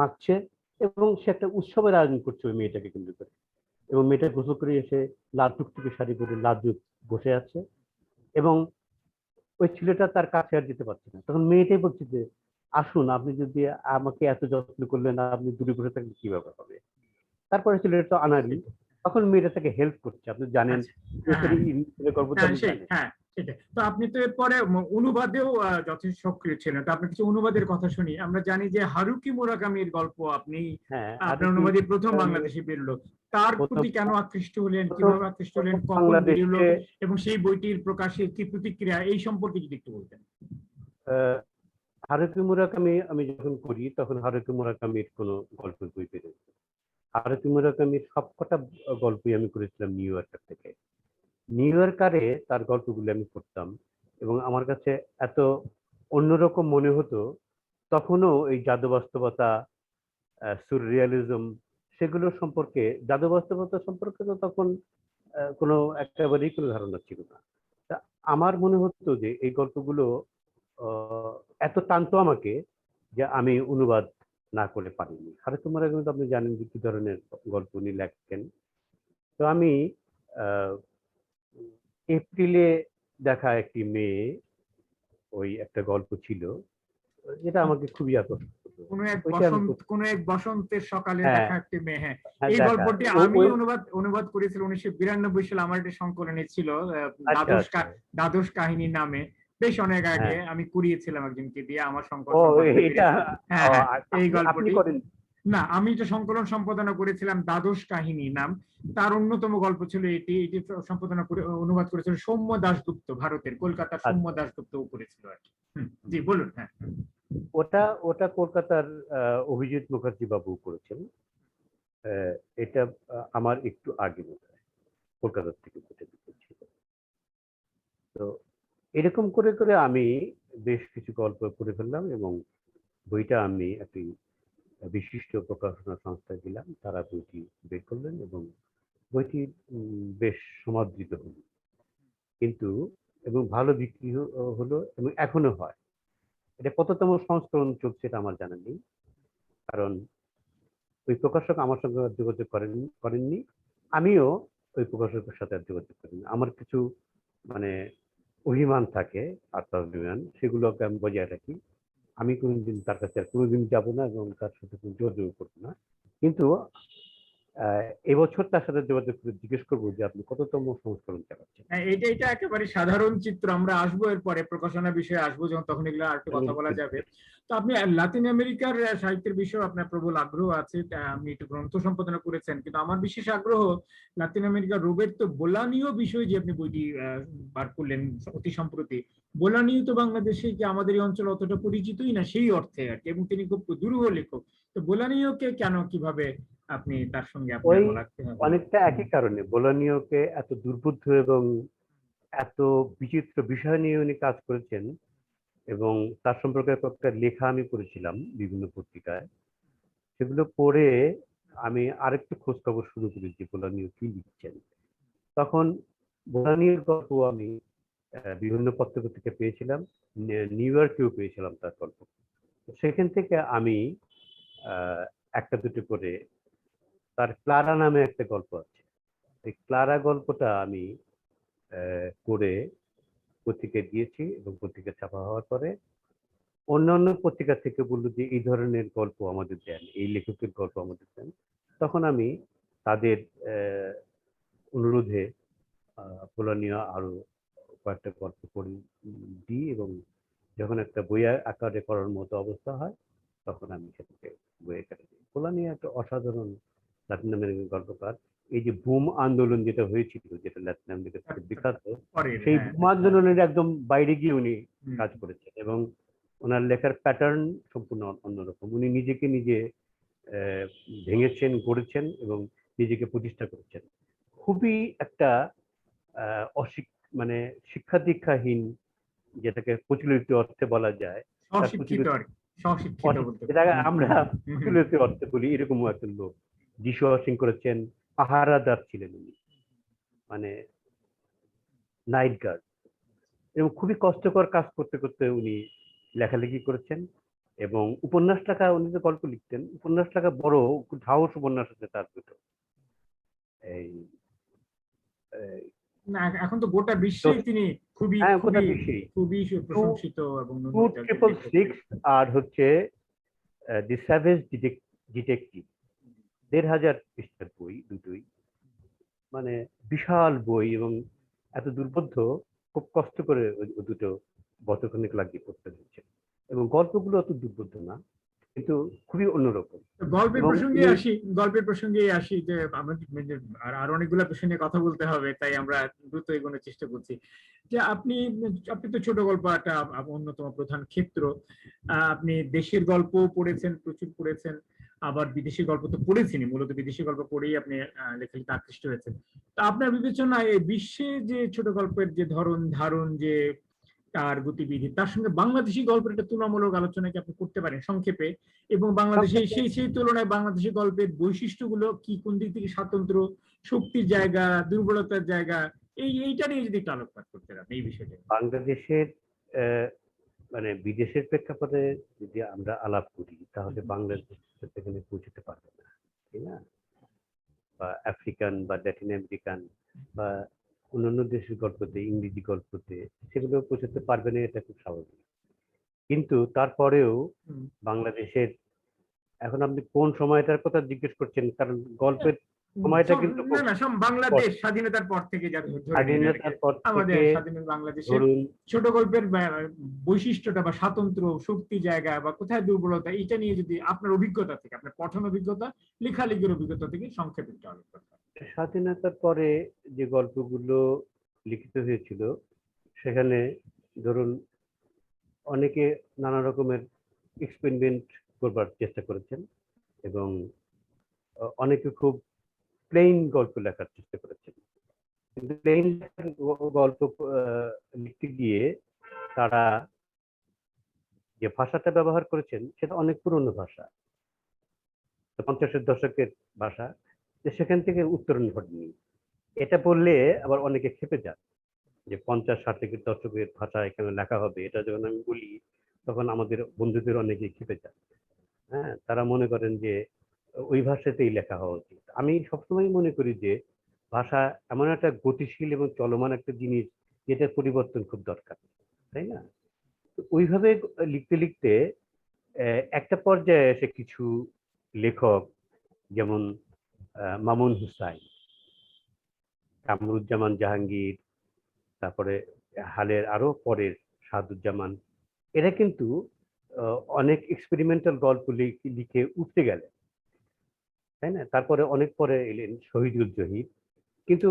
মাখছে, এবং সে একটা উৎসবের আয়োজন করছে ওই মেয়েটাকে কেন্দ্র করে। এবং মেয়েটা গোসল করে এসে লাল টুকটুকে শাড়ি পরে লাজুক বসে আছে, এবং ওই ছেলেটা তার কাছে আর যেতে পারছে না। তখন মেয়েটাই বলছে যে আসুন, আপনি যদি আমাকে এত যত্ন করলেন, আপনি দূরে বসে থাকলে কিভাবে হবে। তারপরে ছেলেটা তো আনারি, সেটাই। তখন মেয়েটা তাকে হেল্প করছে। আপনি জানেন আচ্ছা, হ্যাঁ, গল্প তো হ্যাঁ, আপনি সেই, জানেন। হ্যাঁ, সেটাই। তো আপনি তো এরপরে অনুবাদেও যথেষ্ট সক্রিয় ছিলেন। তো আপনার কিছু অনুবাদের কথা শুনি। আমরা জানি যে হারুকি মুরাকামির গল্প আপনি, হ্যাঁ, আর আপনার কি অনুবাদে প্রথম বাংলাদেশে বেরলো। তার প্রথম প্রতি কেন আকৃষ্ট হলেন, প্রথম কিভাবে আকৃষ্ট হলেন, প্রথম কখন বেরোলো, বাংলাদেশে এবং সেই বইটির প্রকাশের কি প্রতিক্রিয়া, এই সম্পর্কে যদি একটু বলতেন। হারুকি মুরাকামি আমি যখন করি, তখন হারুকি মুরাকামির কোনো গল্পের বই বেরোয়। হারুকি মুরাকামির সবকটা গল্পই আমি করেছিলাম নিউ ইয়র্কার থেকে। নিউ ইয়র্কারে তার গল্পগুলো আমি পড়তাম, এবং আমার কাছে এত অন্যরকম মনে হতো। তখনও এই জাদু বাস্তবতা, সুররিয়ালিজম, সেগুলো সম্পর্কে, জাদু বাস্তবতা সম্পর্কে তো তখন কোনো একেবারেই কোনো ধারণা ছিল না। তা আমার মনে হতো যে এই গল্পগুলো আহ, এত টানতো আমাকে, যে আমি অনুবাদ না করে পারিনি। হারুকি মুরাকামি তো আপনি জানেন যে কি ধরনের গল্প উনি লেখেন। তো আমি আহ, এপ্রিলে দেখা একটি মেয়ে, ওই একটা গল্প ছিল যেটা আমাকে খুবই আকর্ষণ করলো। ওইটা আমি কোনো এক বসন্তের সকালে হ্যাঁ দেখা একটি মেয়ে, হ্যাঁ। হ্যাঁ এই দেখা গল্পটি ওই আমি ওই অনুবাদ করেছিলাম 1992 সালে। আমার একটা সংকলনে ছিল আচ্ছা আচ্ছা দ্বাদশ কাহিনী নামে। বেশ অনেক আগে হ্যাঁ। আমি কুড়িয়েছিলাম একজনকে দিয়ে আমার ও সম্পাদনায় এটা বেরিয়েছিল। হ্যাঁ হ্যাঁ, এই আপনি গল্পটি। করেন? না, আমি এটা সংকলন সম্পাদনা করেছিলাম দ্বাদশ কাহিনী নাম। তার অন্যতম গল্প ছিল এটি। এটি সম্পাদনা করে অনুবাদ করেছিল সৌম্য দাশগুপ্ত, ভারতের কলকাতার সৌম্য আচ্ছা, দাশগুপ্ত করেছিল আর কি। জি বলুন। হ্যাঁ ওটা ওটা কলকাতার অভিজিৎ মুখার্জি বাবু করেছেন। আহ, এটা আমার একটু আগে বোধ হয় কলকাতার থেকে ছিল। তো এরকম করে করে আমি বেশ কিছু গল্প পড়ে ফেললাম এবং বইটা আমি একটি বিশিষ্ট প্রকাশনা সংস্থায় দিলাম, তারা বইটি বের করলেন এবং বইটি বেশ সমাদৃত হলো, কিন্তু এবং ভালো বিক্রি হলো এবং এখনো হয়। এটা কততম সংস্করণ চলছে এটা আমার জানা নেই, কারণ ওই প্রকাশক আমার সঙ্গে আর যোগাযোগ করেননি, আমিও ওই প্রকাশকের সাথে আর যোগাযোগ করিনি। আমার কিছু মানে অভিমান থাকে, আত্মাভিমান, সেগুলোকে আমি বজায় রাখি। আমি কোনোদিন তার কাছে আর কোনোদিন যাবো না এবং তার সাথে কোনো যোগাযোগ করবো না। কিন্তু এবছর তার সাথে যোগাযোগ করে জিজ্ঞেস করবো যে আপনি কততম সংস্করণ চালাচ্ছেন। হ্যাঁ, এটা একেবারে সাধারণ চিত্র। আমরা আসবো এর পরে প্রকাশনা বিষয়ে আসবো যখন, তখন এগুলো আর একটু কথা বলা যাবে। তো আপনি লাতিন আমেরিকার সাহিত্যের বিষয়ে আপনার প্রবল আগ্রহ আছে। আপনি একটু গ্রন্থ সম্পাদনা করেছেন, কিন্তু আমার বিশেষ আগ্রহ লাতিন আমেরিকার রোবের্তো বোলানিও বিষয়ে যে আপনি বইটি বার করলেন অতি সম্প্রতি। বোলানিও তো বাংলাদেশে কি আমাদের এই অঞ্চলে অতটা পরিচিতই না সেই অর্থে আর কি, এবং তিনি খুব দুরূহ লেখক। তো বোলানিওকে কেন, কিভাবে আপনি তার সঙ্গে আপনার ওই মোলাকাত হলো? অনেকটা একই কারণে বোলানিওকে এত দুর্বোধ্য এবং এত বিচিত্র বিষয় নিয়ে উনি কাজ করেছেন, এবং তার সম্পর্কে কয়েকটা লেখা আমি পড়েছিলাম বিভিন্ন পত্রিকায়। সেগুলো পড়ে আমি আরেকটু খোঁজ খবর শুরু করেছি বোলানিও কি লিখছেন। তখন বোলানিওর গল্প আমি বিভিন্ন পত্রপত্রিকা পেয়েছিলাম, নিউ ইয়র্কেও পেয়েছিলাম তার গল্প। সেখান থেকে আমি একটা দুটো করে, তার ক্লারা নামে একটা গল্প আছে, এই ক্লারা গল্পটা আমি করে পত্রিকায় দিয়েছি এবং পত্রিকা ছাপা হওয়ার পরে অন্যান্য পত্রিকা থেকে বললো যে এই ধরনের গল্প আমাদের দেন, এই লেখকের গল্প আমাদের দেন। তখন আমি তাদের অনুরোধে পোলানিয়া আরো কয়েকটা গল্প পড়ি, দিই, এবং যখন একটা বই আকারে করার মতো অবস্থা হয় তখন আমি সেটাকে বই আকারে দিই। পোলানিয়া একটা অসাধারণ লাতিন আমেরিকান গল্পকার। এই যে বুম আন্দোলন যেটা হয়েছিল, যেটা লাতিন আমেরিকা থেকে বিখ্যাত, সেই হ্যাঁ। বুম আন্দোলনের একদম বাইরে গিয়ে উনি কাজ করেছেন এবং ওনার লেখার প্যাটার্ন সম্পূর্ণ অন্যরকম। উনি নিজেকে নিজে ভেঙেছেন, গড়েছেন এবং নিজেকে প্রতিষ্ঠা করেছেন। খুবই একটা মানে শিক্ষা দীক্ষাহীন, যেটাকে প্রচলিত অর্থে বলা যায়, তার স্বশিক্ষিত প্রচলিত আর কি, স্বশিক্ষিত বলতে পারেন। যেটাকে আমরা প্রচলিত অর্থে বলি, এরকমও একটা লোক। ডিশ ওয়াশিং করেছেন, পাহারাদার ছিলেন উনি, মানে নাইট গার্ড, এবং খুবই কষ্টকর কাজ করতে করতে উনি লেখালেখি করেছেন। এবং উপন্যাস লেখা, উনি যে গল্প লিখতেন, উপন্যাস লেখা বড় ঢাউস উপন্যাস আছে তার দুটো। এই না, এখন তো গোটা বিশ্বেই তিনি খুবই হ্যাঁ, গোটা খুবই বিশ্বেই খুবই টু প্রশংসিত এবং টু নন্দিত ট্রিপল লেখক। সিক্স আর হচ্ছে দি স্যাভেজ ডিটেকটিভ, ১,৫০০ পৃষ্ঠার বই দুটোই, মানে বিশাল বই, এবং এত দুর্বোধ্য, খুব কষ্ট করে ওই দুটো বছরখানেক লাগিয়ে পড়তে হচ্ছে। এবং গল্পগুলো অত দুর্বোধ্য না, কিন্তু খুবই অন্যরকম। গল্পের এবং প্রসঙ্গে উনি আসি, যে আমাদের আর অনেকগুলো প্রসঙ্গে কথা বলতে হবে, তাই আমরা দ্রুত এগোনোর চেষ্টা করছি। যে আপনি আপনি তো ছোট গল্প একটা অন্যতম প্রধান ক্ষেত্র। আপনি দেশের গল্প পড়েছেন, প্রচুর পড়েছেন, আবার বিদেশি গল্প তো পড়েছেনই। মূলত বিদেশি গল্প পড়েই আপনি লেখালেখিতে আকৃষ্ট হয়েছেন। তা আপনার বিবেচনায় এই বিশ্বে যে ছোট গল্পের যে ধারণ, যে তার গতিবিধি, তার সঙ্গে বাংলাদেশি গল্পের একটা তুলনামূলক আলোচনা কি আপনি করতে পারেন সংক্ষেপে? এবং বাংলাদেশে সবথেকে সেই তুলনায় বাংলাদেশি গল্পের বৈশিষ্ট্যগুলো কি, কোন দিক থেকে স্বাতন্ত্র, শক্তির জায়গা, দুর্বলতার জায়গা, এইটা নিয়ে যদি একটু আলোকপাত করতে পারেন এই বিষয়টা। বাংলাদেশের মানে বিদেশের প্রেক্ষাপটে যদি আমরা আলাপ করি তাহলে বাংলাদেশ সেখানে পৌঁছতে পারবে না, তাই না? বা আফ্রিকান বা ল্যাটিন আমেরিকান বা অন্যান্য দেশের গল্পতে, ইংরেজি গল্পতে সেগুলো পৌঁছাতে পারবে না, এটা খুব স্বাভাবিক। কিন্তু তারপরেও হুম। বাংলাদেশের, এখন আপনি কোন সময়টার কথা জিজ্ঞেস করছেন, কারণ গল্পের সময়টা কিন্তু না খুব না, বাংলাদেশ স্পষ্ট। স্বাধীনতার পর থেকে যা ধরে নিন আর কি, স্বাধীনতার পর আমাদের থেকে স্বাধীন বাংলাদেশের ধরুন, ছোট গল্পের বৈশিষ্ট্যটা বা স্বাতন্ত্র্য শক্তি জায়গা বা কোথায় দুর্বলতা, এটা নিয়ে যদি আপনার অভিজ্ঞতা থেকে, আপনার পঠন অভিজ্ঞতা, লেখালেখির অভিজ্ঞতা থেকে সংক্ষেপে একটু আলোচনা করেন। স্বাধীনতার পরে যে গল্পগুলো লিখিত হয়েছিল সেখানে ধরুন অনেকে নানা রকমের এক্সপেরিমেন্ট করবার চেষ্টা করেছেন, এবং অনেকে খুব প্লেন গল্প লেখার চেষ্টা করেছেন। কিন্তু প্লেন গল্প লিখতে গিয়ে তারা যে ভাষাটা ব্যবহার করেছেন সেটা অনেক পুরনো ভাষা, 50-এর দশকের ভাষা, যে সেখান থেকে উত্তরণ ঘটেনি। এটা বললে আবার অনেকে ক্ষেপে যান যে 50-60-এর দশকের ভাষা এখানে লেখা হবে, এটা যখন আমি বলি তখন আমাদের বন্ধুদের অনেকে ক্ষেপে যান। হ্যাঁ, তারা মনে করেন যে ওই ভাষাতেই লেখা হওয়া উচিত। আমি সবসময় মনে করি যে ভাষা এমন একটা গতিশীল এবং চলমান একটা জিনিস, যেটার পরিবর্তন খুব দরকার, তাই না? তো ওইভাবে লিখতে লিখতে একটা পর্যায়ে এসে কিছু লেখক, যেমন মামুন হুসাইন, কামরুজ্জামান জাহাঙ্গীর, তারপরে হালের আরো পরের সাদুজ্জামান, এরা কিন্তু অনেক এক্সপেরিমেন্টাল গল্প লিখে উঠতে গেলেন, তাই না? তারপরে অনেক পরে এলেন শহীদুল জহির। কিন্তু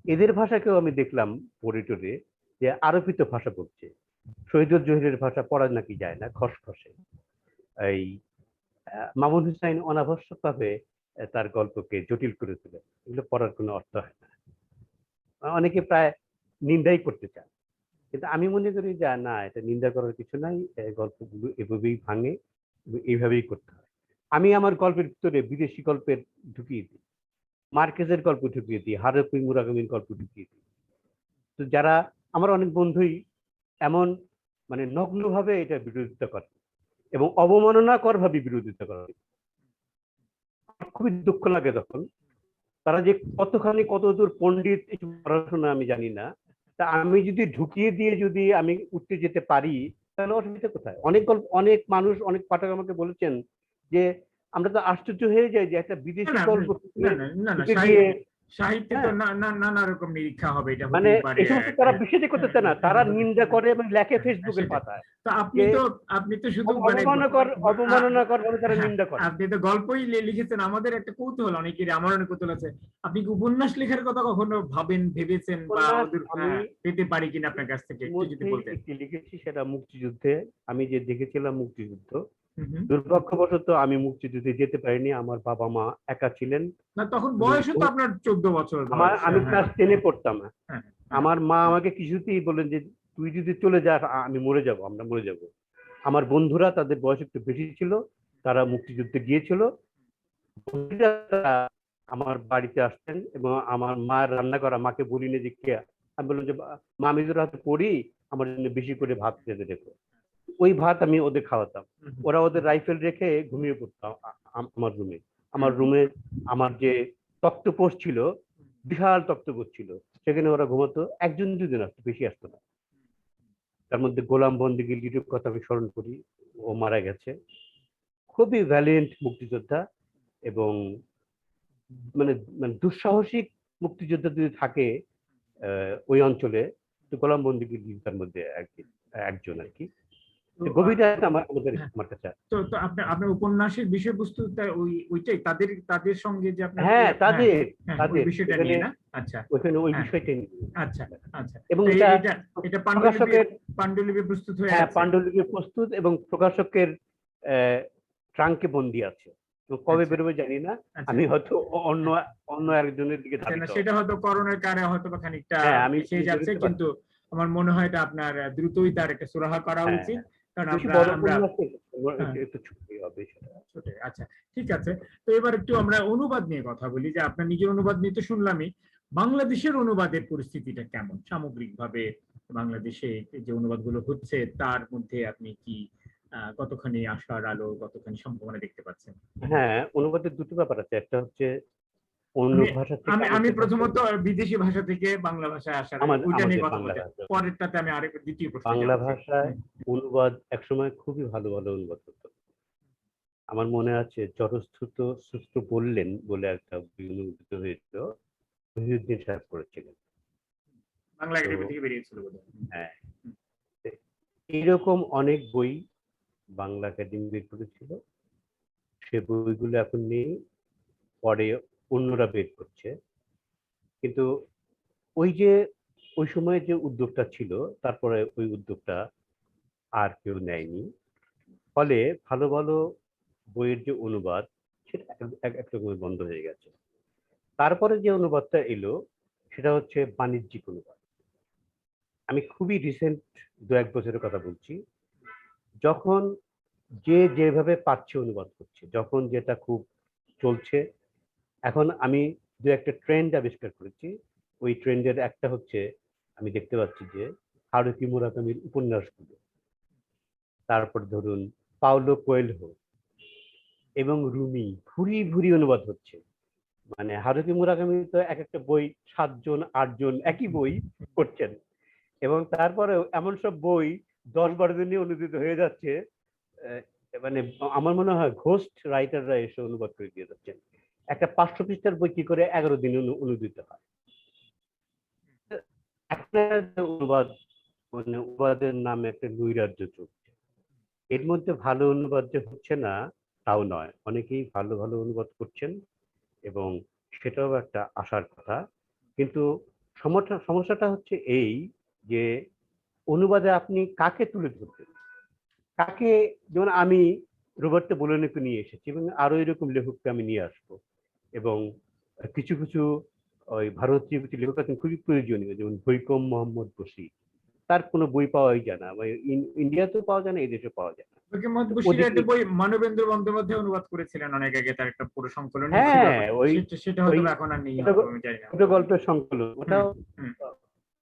এদের ভাষাকেও আমি দেখলাম পড়ে টরে যে আরোপিত ভাষা বলছে। শহীদুল জহিরের ভাষা পড়া নাকি যায় না, খসখসে। এই মামুন হুসাইন অনাবশ্যক ভাবে তার গল্পকে জটিল করে তোলে, এগুলো পড়ার কোনো অর্থ হয় না। অনেকে প্রায় নিন্দাই করতে চান, কিন্তু আমি মনে করি যে না, এটা নিন্দা করার কিছু নাই, গল্পগুলো এভাবেই ভাঙে, এইভাবেই করতে হয়। আমি আমার গল্পের ভিতরে বিদেশি গল্পের ঢুকিয়ে দিই, মার্কেজের গল্প ঢুকিয়ে দিই, হারুকি মুরাগামির গল্প ঢুকিয়ে দিই। তো যারা আমার অনেক বন্ধুই এমন মানে নগ্নভাবে এটা বিরোধিতা করে এবং অবমাননাকর ভাবে বিরোধিতা করে, খুবই দুঃখ লাগে তখন। তারা যে কতখানি কতদূর পণ্ডিত একটু পড়াশোনা আমি জানি না, তা আমি যদি ঢুকিয়ে দিয়ে যদি আমি উঠতে যেতে পারি, তাহলে অসুবিধা কোথায়? অনেক গল্প, অনেক মানুষ, অনেক পাঠক আমাকে বলেছেন যে আমরা তো আশ্চর্য হয়ে যাই যে একটা না বিদেশি না গল্প না না না না, ঢুকে দিয়ে, সাহিত্যে তো হ্যাঁ, নানা রকম নিরীক্ষা হবে, এটা মানে হতেই পারে। এই সমস্ত তারা বিশ্বাসই করতেছে না, তারা নিন্দা করে এবং লেখে ফেসবুকের সেটাই। পাতায় তো আপনি যে তো আপনি তো শুধু মানে অবমাননাকর ভাবে তারা হ্যাঁ, নিন্দা করে। আপনি তো গল্পই লিখেছেন। আমাদের একটা কৌতূহল, অনেকেরই, আমার অনেক কৌতূহল আছে, আপনি কি উপন্যাস লেখার কথা কখনো ভেবেছেন বা উপন্যাস ওদের আমি পেতে পারি কিনা আপনার কাছ থেকে একটু যদি মধ্যেই বলতেন। একটি লিখেছি, সেটা মুক্তিযুদ্ধে। আমি যে দেখেছিলাম মুক্তিযুদ্ধ, হুম হুম। দুর্ভাগ্যবশত আমি মুক্তিযুদ্ধে যেতে পারিনি, আমার বাবা মা একা ছিলেন। না, তখন বয়সও তো আপনার 14 বছর বয়স। আমি হ্যাঁ ক্লাস 10-এ পড়তাম। হ্যাঁ হ্যাঁ। আমার মা আমাকে কিছুতেই বলেন যে তুই যদি চলে যাস আমি মরে যাব, আমরা মরে যাব। আমার বন্ধুরা, তাদের বয়স একটু বেশি ছিল, তারা মুক্তিযুদ্ধে গিয়েছিল। বন্ধুরা আমার বাড়িতে আসতেন এবং আমার মা রান্না করা, মাকে বলিনি যে কে, আমি বললাম যে মা আমি তোর হাতে পড়ি, আমার জন্য বেশি করে ভাত রেঁধে রেখো। ওই ভাত আমি ওদের খাওয়াতাম। হুম ওরা ওদের রাইফেল রেখে ঘুমিয়ে পড়তাম আমার রুমে। হুম আমার রুমে আমার যে তক্তপোষ ছিল, বিশাল তক্তপোষ ছিল, সেখানে ওরা ঘুমাতো। একজন দুজন আসতো, বেশি আসতো না। তার মধ্যে গোলাম বন্দিগি লিটুর কথা আমি স্মরণ করি, ও মারা গেছে। খুবই ভ্যালিয়েন্ট মুক্তিযোদ্ধা, এবং মানে মানে দুঃসাহসিক মুক্তিযোদ্ধা যদি থাকে ওই অঞ্চলে, তো গোলাম বন্দিগি তার মধ্যে একজন আর কি। তো গভীরতা আমাদের, হ্যাঁ, আমার কাছে। তো তো আপনার আপনার উপন্যাসের বিষয়বস্তু ওইটাই, তাদের তাদের সঙ্গে যে আপনার হ্যাঁ, হ্যাঁ তাদের হ্যাঁ, ওই তাদের বিষয়টা ওখানে, নিয়ে না? আচ্ছা। ওখানে ওই হ্যাঁ, বিষয়টা নিয়ে। আচ্ছা আচ্ছা। এবং তো এটা এটা এটা পাণ্ডুলিপি প্রকাশকের, পাণ্ডুলিপি প্রস্তুত হয়ে হ্যাঁ, আছে। পাণ্ডুলিপি প্রস্তুত এবং প্রকাশকের ট্রাঙ্কে বন্দি আছে। তো কবে আচ্ছা বেরোবে জানি না। আচ্ছা। আমি হয়তো অন্য হ্যাঁ, অন্য একজনের দিকে আচ্ছা, না ধাবিত হব। সেটা হয়তো করোনার কারণে হয়তো বা খানিকটা হ্যাঁ, আমি পিছিয়ে যাচ্ছে, বেরোতে কিন্তু পারছি। আমার মনে হয় এটা আপনার দ্রুতই তার একটা সুরাহা করা হ্যাঁ, উচিত, কারণ বেশি আমরা বড় আমরা উপন্যাস তো, হ্যাঁ, একটু ছোটই হবে সেটা। ছোট। আচ্ছা, ঠিক আছে। তো এবার একটু আমরা অনুবাদ নিয়ে কথা বলি, যে আপনার নিজের অনুবাদ নিয়ে তো শুনলামই, বাংলাদেশের অনুবাদের পরিস্থিতিটা কেমন সামগ্রিকভাবে? বাংলাদেশে যে অনুবাদগুলো হচ্ছে তার মধ্যে আপনি কি কতখানি আশার আলো, কতখানি সম্ভাবনা দেখতে পাচ্ছেন? হ্যাঁ, অনুবাদের দুটো ব্যাপার আছে। একটা হচ্ছে অন্য আমি ভাষা থেকে আমি আমি আনতে পারবো। প্রথমত বিদেশি ভাষা থেকে বাংলা ভাষায় আসার ওইটা নিয়ে আমাদের কথা বাংলা বলতে, ভাষা, পরেরটাতে আমি আরেক দ্বিতীয় প্রশ্নে বাংলা যেতে চাই। ভাষায় অনুবাদ একসময় খুবই ভালো ভালো অনুবাদ হতো। আমার মনে আছে জটস্থিত সূত্র বললেন বলে একটা বই অনুদিত হয়েছিল, মহিউদ্দিন সাহেব করেছিলেন। বাংলা তো একাডেমি থেকে বেরিয়েছিল বোধহয়। হ্যাঁ, এইরকম অনেক বই বাংলা একাডেমি বের করেছিল, সে বইগুলো এখন নেই, পরে অন্যরা বের করছে। কিন্তু ওই যে ওই সময়ে যে উদ্যোগটা ছিল, তারপরে ওই উদ্যোগটা আর কেউ নেয়নি। ফলে ভালো ভালো বইয়ের যে অনুবাদ, সেটা একটা বই বন্ধ হয়ে গেছে। তারপরে যে অনুবাদটা এলো সেটা হচ্ছে বাণিজ্যিক অনুবাদ। আমি খুবই রিসেন্ট 1-2 বছরের কথা বলছি, যখন যে যেভাবে পাচ্ছে অনুবাদ করছে, যখন যেটা খুব চলছে। এখন আমি 2-একটা ট্রেন্ড আবিষ্কার করেছি। ওই ট্রেন্ডের একটা হচ্ছে, আমি দেখতে পাচ্ছি যে হারুকি মুরাকামির উপন্যাসগুলো, তারপর ধরুন পাওলো কোয়েলহো এবং রুমি ভুরি ভুরি অনুবাদ হচ্ছে। মানে হারুকি মুরাকামি তো এক একটা বই 7 জন 8 জন একই বই করছেন, এবং তারপরেও এমন সব বই 10-12 দিনে অনুদিত হয়ে যাচ্ছে। আহ, মানে আমার মনে হয় ঘোস্ট রাইটাররা এসে অনুবাদ করে দিয়ে যাচ্ছেন। একটা 500 পৃষ্ঠার বই কি করে 11 দিনে অনুদিত হয়? একটা যে অনুবাদ, মানে অনুবাদের নামে একটা নৈরাজ্য চলছে। এর মধ্যে ভালো অনুবাদ যে হচ্ছে না তাও নয়, অনেকেই ভালো ভালো অনুবাদ করছেন, এবং সেটাও একটা আশার কথা। কিন্তু সমস্যাটা হচ্ছে এই যে অনুবাদে আপনি কাকে তুলে ধরবেন, কাকে। যেমন আমি রোবার্তো বোলানিকে নিয়ে এসেছি এবং আরো এরকম লেখককে আমি নিয়ে আসবো, এবং কিছু কিছু ওই ভারতীয় কিছু লেখক আছেন খুবই প্রয়োজনীয়, যেমন ভৈকম মোহাম্মদ বশির। তার কোনো বই পাওয়াই যায় না, ইন্ডিয়াতেও পাওয়া যায় না, এই দেশে পাওয়া যায় না। মোহাম্মদ তো বশিরের ওদিকে একটা বই মানবেন্দ্র বন্দ্যোপাধ্যায় অনুবাদ করেছিলেন অনেক আগে, তার একটা পুরো সংকলনই ছিল, হ্যাঁ, ওই সেটা সেটা ওই হয়তো এখন আর নেই, ছোট হয়তো আমি জানি না। ছোট গল্পের সংকলন হুম ওটাও। হুম।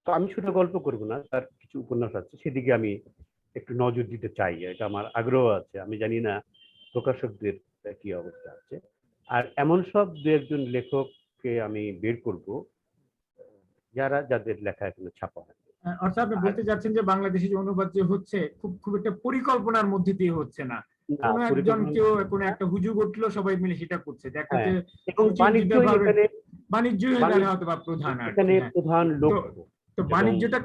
তো আমি ছোট গল্প করবো না, তার কিছু উপন্যাস আছে, সেদিকে আমি একটু নজর দিতে চাই, এটা আমার আগ্রহ আছে। আমি জানি না প্রকাশকদের কি অবস্থা আছে। আর এমন সব 2-1 জন লেখককে আমি বের করব যাদের লেখা এখনো ছাপা হয়নি। অর্থাৎ আপনি আর বলতে চাচ্ছেন যে বাংলাদেশে যে অনুবাদ যে হচ্ছে খুব খুব একটা পরিকল্পনার মধ্যে দিয়ে হচ্ছে না, না, কোনো একজন পরিকল্পনা কেউ হচ্ছে কোনো না। একটা হুজুগ উঠলো, সবাই মিলে সেটা করছে, দেখা হ্যাঁ, যে এবং সুচিন্তিত বাণিজ্যই ভাবে এখানে, বাণিজ্য হয়ে গেলে বাণিজ্য হয়তো বা প্রধান আর কি। এখানে হ্যাঁ, প্রধান তো লক্ষ্য তো এবং বাণিজ্যটা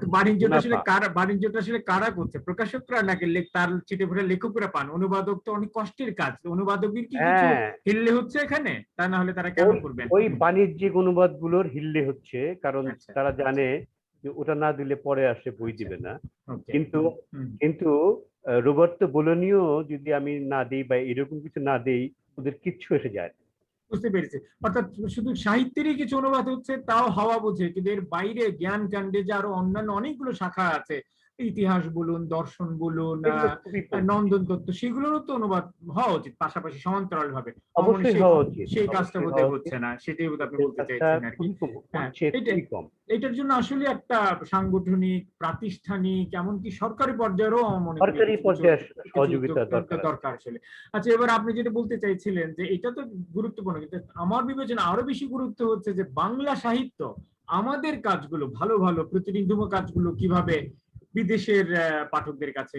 আসলে মুনাফা। বাণিজ্যটা আসলে কারা করছে? প্রকাশকরা নাকি তার চিঠে ফোটা লেখকরা পান? অনুবাদক তো অনেক কষ্টের কাজ, অনুবাদকের কি কিছু হ্যাঁ, হিল্লে হচ্ছে এখানে? তা না হলে তারা কেন ওই করবেন? ওই বাণিজ্যিক অনুবাদগুলোর হিল্লে হচ্ছে, কারণ আচ্ছা তারা জানে যে ওটা না দিলে পরে আসে বই আচ্ছা, দিবে না। ওকে। কিন্তু হুম, কিন্তু রোবার্তো বোলোনিও যদি আমি না দিই বা এরকম কিছু না দেই, ওদের কিচ্ছু এসে যায় না। বুঝতে পেরেছি। অর্থাৎ শুধু সাহিত্যেরই কিছু অনুবাদ হচ্ছে তাও হাওয়া বোঝে, কিন্তু এর বাইরে জ্ঞান কাণ্ডে যে আরো অন্যান্য অনেকগুলো শাখা আছে, ইতিহাস বলুন, দর্শন বলুন, এগুলো খুবই কম, নন্দন তত্ত্ব, সেগুলোরও তো অনুবাদ হওয়া উচিত পাশাপাশি সমান্তরাল ভাবে। আমার মনে হয় অবশ্যই সেই হওয়া উচিত, সেই কাজটা অবশ্যই বোধহয় হওয়া হচ্ছে উচিত। না, সেটাই বোধহয় আপনি এদের বলতে কাজটা চাইছেন আর কি। খুবই কম হ্যাঁ, হচ্ছে, এটা খুবই কম। এটার জন্য আসলে একটা সাংগঠনিক, প্রাতিষ্ঠানিক, এমনকি সরকারি পর্যায়েরও আমার মনে করি সরকারি কিছু কিছু পর্যায়ে কিছু উদ্যোগ সহযোগিতার দরকার আছে। দরকার আসলে। আচ্ছা, এবার আপনি যেটা বলতে চাইছিলেন যে এটা তো গুরুত্বপূর্ণ, কিন্তু আমার বিবেচনা আরো বেশি গুরুত্ব হচ্ছে যে বাংলা সাহিত্য আমাদের কাজগুলো, ভালো ভালো প্রতিনিধিমূলক কাজগুলো কিভাবে বিদেশের পাঠকদের কাছে